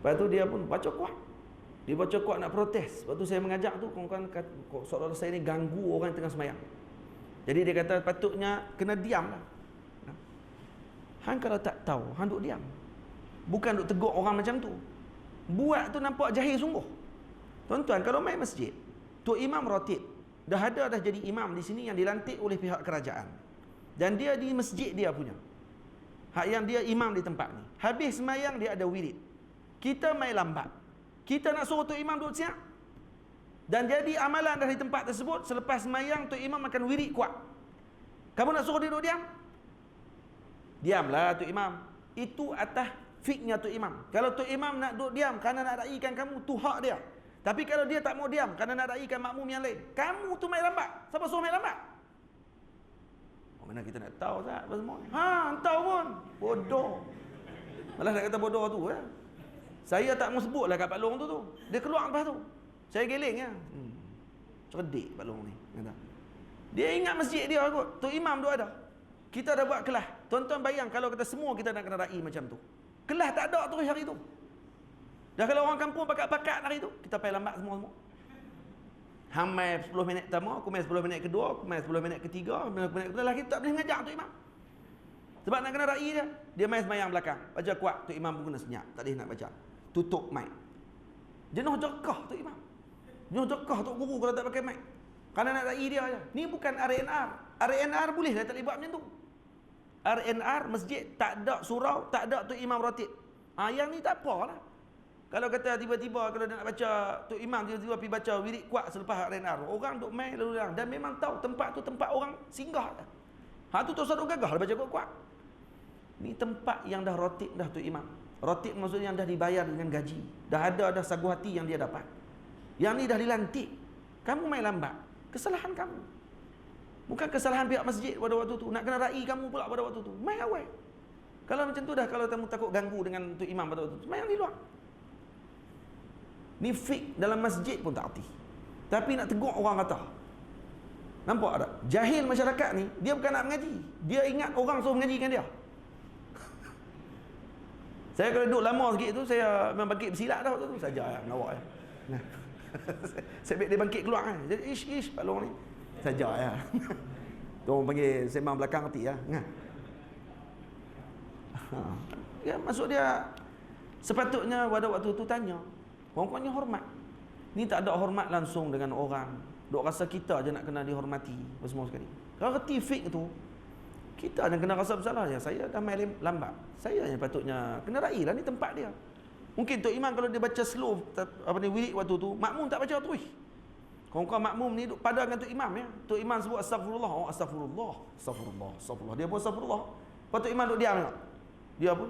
Lepas tu dia pun baca kuat. Dia baca kuat nak protes. Lepas tu saya mengajak tu, kan seolah-olah saya ni ganggu orang yang tengah sembahyang. Jadi dia kata patutnya kena diam lah. Hang kalau tak tahu, hang duk diam. Bukan duk tegur orang macam tu. Buat tu nampak jahil sungguh. Tuan-tuan, kalau main masjid, Tok Imam Ratib dah jadi imam di sini yang dilantik oleh pihak kerajaan. Dan dia di masjid dia punya. Hak yang dia imam di tempat ni. Habis sembahyang dia ada wirid. Kita main lambat. Kita nak suruh Tok Imam duduk siap. Dan jadi amalan dari tempat tersebut, selepas sembahyang Tok Imam akan wirid kuat. Kamu nak suruh dia duduk diam? Diamlah Tok Imam. Itu atas fiknya Tok Imam. Kalau Tok Imam nak duduk diam kerana nak raikan kamu, tu hak dia. Tapi kalau dia tak mau diam kerana nak raikan makmum yang lain, kamu tu main lambat. Siapa suruh main lambat? Mana kita nak tahu tak apa semua ni? Tahu pun. Bodoh. Malah nak kata bodoh tu ya. Saya tak mau sebutlah kat Pak Long tu. Dia keluar lepas tu. Saya geling ya. Cerdik Pak Long ni. Kata. Dia ingat masjid dia kot. Tok Imam tu ada. Kita dah buat kelas. Tuan-tuan bayang kalau kita semua kita nak kena rai macam tu. Kelas tak ada terus hari tu. Dah kalau orang kampung pakat-pakat hari tu, kita payah lambat semua-semua. Hang main 10 minit pertama, aku main 10 minit kedua, aku main 10 minit ketiga, 10 minit ketiga, lagi tak boleh mengajar Tok Imam. Sebab nak kena rai dia. Dia main sembahyang belakang. Baca kuat, Tok Imam pun kena senyap. Tak boleh nak baca. Tutup mic. Jenuh jekah Tok Imam. Jenuh jekah Tok Guru kalau tak pakai mic. Kerana nak rai dia aja. Ni bukan RNR. RNR boleh dah tak boleh buat macam tu. RNR masjid tak ada surau, tak ada Tok Imam Ratib. Yang ni tak apalah. Kalau kata tiba-tiba kalau dia nak baca Tok Imam tiba-tiba pergi baca wirid kuat selepas RNR, orang duk main lalu lalang dan memang tahu tempat tu tempat orang singgah dah. Tu tu duk gagah baca kuat-kuat. Ni tempat yang dah ratib dah Tok Imam. Ratib maksudnya yang dah dibayar dengan gaji. Dah ada sagu hati yang dia dapat. Yang ni dah dilantik. Kamu main lambat. Kesalahan kamu. Bukan kesalahan pihak masjid pada waktu tu. Nak kena rai kamu pula pada waktu tu. Main awal. Kalau macam tu dah, kalau kamu takut ganggu dengan Tok Imam pada waktu tu, main di luar. Ni fik dalam masjid pun tak erti. Tapi nak tegur orang kata. Nampak tak? Jahil masyarakat ni, dia bukan nak mengaji. Dia ingat orang suruh mengajikan dia. Saya kalau duduk lama sikit tu, saya memang bangkit bersilat dah waktu tu. Saja ngawak ya. Nah. Saya ambil dia bangkit keluar kan. Jadi ish Pak Long ni. Saja ya. Tu orang panggil sembang belakang erti ya. Nah. Ya maksud dia sepatutnya pada waktu tu tanya. Pokoknya hormat. Ni tak ada hormat langsung dengan orang. Duk rasa kita je nak kena dihormati semua sekali. Kalau reti fik tu, kita yang kena rasa bersalah. Ya, saya dah main lambat. Saya yang patutnya kena rai lah, ni tempat dia. Mungkin Tok Imam kalau dia baca slow wirid waktu tu, makmum tak baca terus. Kau makmum ni duk pada dengan Tok Imam ya. Tok Imam sebut astagfirullah, astagfirullah. Dia pun astagfirullah. Lepas Tok Imam duk diam tengok. Dia pun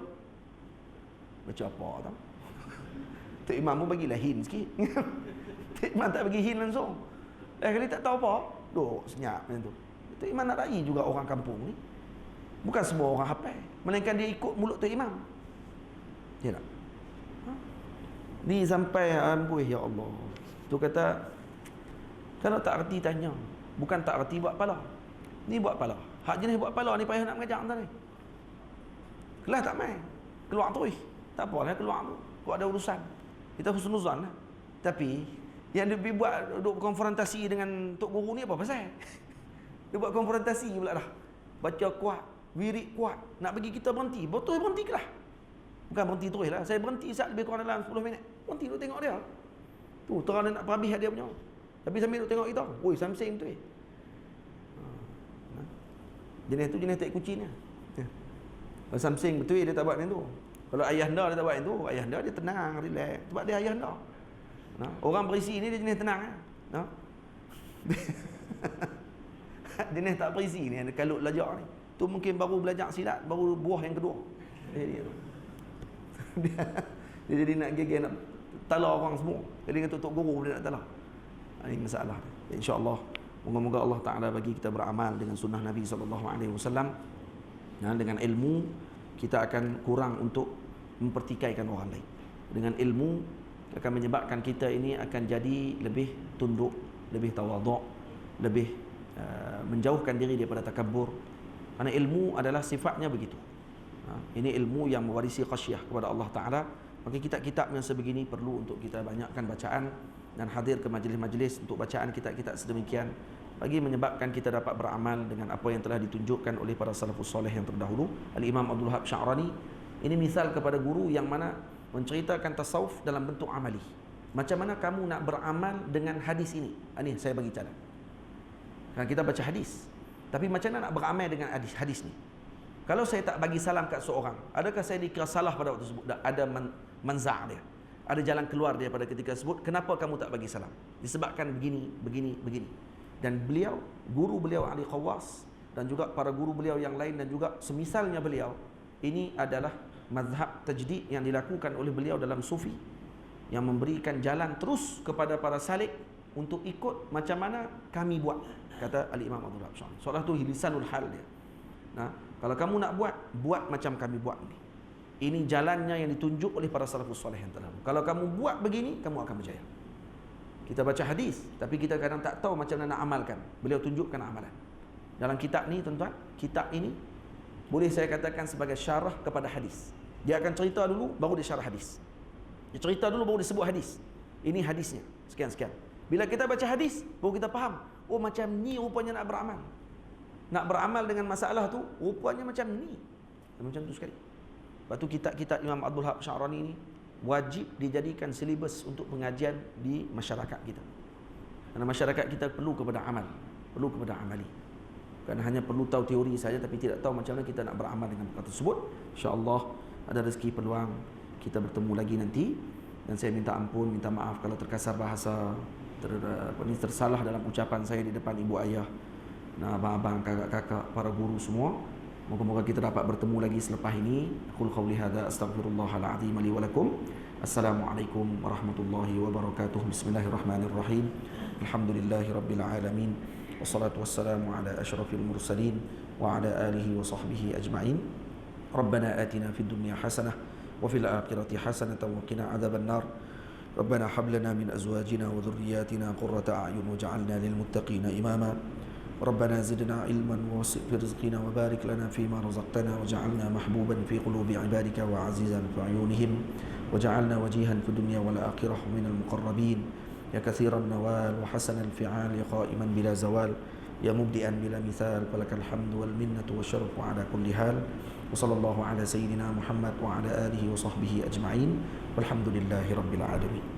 baca apa tau. Tok Imam pun bagilah hint sikit. Tok Imam tak bagi hint langsung. Kali tak tahu apa, duk senyap macam tu. Tok Imam nak rai juga orang kampung ni. Bukan semua orang hafal, melainkan dia ikut mulut Tok Imam. Ya tak? Ni sampai amboi ya Allah. Tu kata kalau tak erti tanya, bukan tak erti buat pala. Ni buat pala. Hak jenis buat pala ni payah nak mengajar entah ni. Kelas tak main. Keluar terus. Tak apalah keluar tu. Buat ada urusan. Kita husnuzan lah. Tapi yang dia buat duk konfrontasi dengan Tok Guru ni apa pasal? Dia buat konfrontasi pula dah. Baca kuat, wirid kuat, nak bagi kita berhenti. Betul berhenti ke lah? Bukan berhenti terus lah. Saya berhenti saat lebih kurang dalam 10 minit. Berhenti duk tengok dia. Tu terang dia nak perhabis dia punya. Tapi sambil duk tengok kita. Oi, samsing tu jenis tu jenis tak kucing ni. Kalau samsing betul dia tak buat macam tu. Kalau ayah anda dia tak buat macam tu, ayah anda dia tenang, relax. Sebab dia ayah anda. Orang berisi ni dia jenis tenang jenis tak berisi ni, kalut belajar ni. Tu mungkin baru belajar silat, baru buah yang kedua. Dia jadi nak gigih, nak tala orang semua. Jadi kata Tok Guru dia nak tala. Ini masalah. InsyaAllah moga-moga Allah Ta'ala bagi kita beramal dengan sunnah Nabi SAW. Dengan ilmu kita akan kurang untuk mempertikaikan orang lain. Dengan ilmu akan menyebabkan kita ini akan jadi lebih tunduk, lebih tawaduk, lebih menjauhkan diri daripada takabur. Karena ilmu adalah sifatnya begitu. Ini ilmu yang mewarisi khasyah kepada Allah Ta'ala. Maka kitab-kitab yang sebegini perlu untuk kita banyakkan bacaan dan hadir ke majlis-majlis untuk bacaan kitab-kitab sedemikian, bagi menyebabkan kita dapat beramal dengan apa yang telah ditunjukkan oleh para salafus soleh yang terdahulu. Al-Imam Abdul Wahab Sya'rani ini misal kepada guru yang mana menceritakan tasawuf dalam bentuk amali. Macam mana kamu nak beramal dengan hadis ini? Ini saya bagi cara. Kan kita baca hadis, tapi macam mana nak beramal dengan hadis ni? Kalau saya tak bagi salam kat seorang, adakah saya dikira salah pada waktu tersebut? Ada manza' dia, ada jalan keluar dia pada ketika tersebut. Kenapa kamu tak bagi salam? Disebabkan begini, begini, begini. Dan beliau, guru beliau Ali Khawas, dan juga para guru beliau yang lain, dan juga semisalnya beliau, ini adalah mazhab tajdid yang dilakukan oleh beliau dalam sufi, yang memberikan jalan terus kepada para salik untuk ikut macam mana kami buat, kata Al-Imam Abdul Wahab Sya'rani. Soalah tu lisanul hal dia. Nah, kalau kamu nak buat macam kami buat ni. Ini jalannya yang ditunjuk oleh para salafus soleh yang terdahulu. Kalau kamu buat begini, kamu akan berjaya. Kita baca hadis, tapi kita kadang tak tahu macam mana nak amalkan. Beliau tunjukkan amalan. Dalam kitab ni, tuan-tuan, kitab ini boleh saya katakan sebagai syarah kepada hadis. Dia akan cerita dulu, baru dia syarah hadis. Dia cerita dulu, baru dia sebut hadis. Ini hadisnya, sekian-sekian. Bila kita baca hadis, baru kita faham. Oh, macam ni rupanya nak beramal. Nak beramal dengan masalah tu, rupanya macam ni. Macam tu sekali. Lepas tu kitab-kitab Imam Abdul Wahab Sya'rani ni wajib dijadikan silibus untuk pengajian di masyarakat kita. Karena masyarakat kita perlu kepada amal, perlu kepada amali. Bukan hanya perlu tahu teori saja, tapi tidak tahu macam mana kita nak beramal dengan perkara tersebut. InsyaAllah ada rezeki peluang kita bertemu lagi nanti. Dan saya minta ampun, minta maaf kalau terkasar bahasa, tersalah dalam ucapan saya di depan ibu ayah, abang-abang, kakak-kakak, para guru semua. Moga-moga kita dapat bertemu lagi selepas ini. Qul qawli hadza astaghfirullahal azim li wa lakum. Assalamualaikum warahmatullahi wabarakatuh. Bismillahirrahmanirrahim. Alhamdulillahirabbil alamin. Wassalatu wassalamu ala asyrafil mursalin wa ala alihi wa sahbihi ajma'in. Rabbana atina fid dunya hasanah wa fil akhirati hasanatan wa qina adzaban nar. Rabbana hab lana min azwajina wa dhurriyyatina qurrata a'yun waj'alna lil muttaqina imama. ربنا زدنا علما ووسع في رزقنا وبارك لنا فيما رزقتنا وجعلنا محبوبا في قلوب عبادك وعزيزا في عيونهم وجعلنا وجيها في الدنيا والآخرة من المقربين يا كثير النوال وحسن الفعال يا قائما بلا زوال يا مبدئا بلا مثال فلك الحمد والمنة والشرف على كل حال وصلى الله على سيدنا محمد وعلى آله وصحبه أجمعين والحمد لله رب العالمين.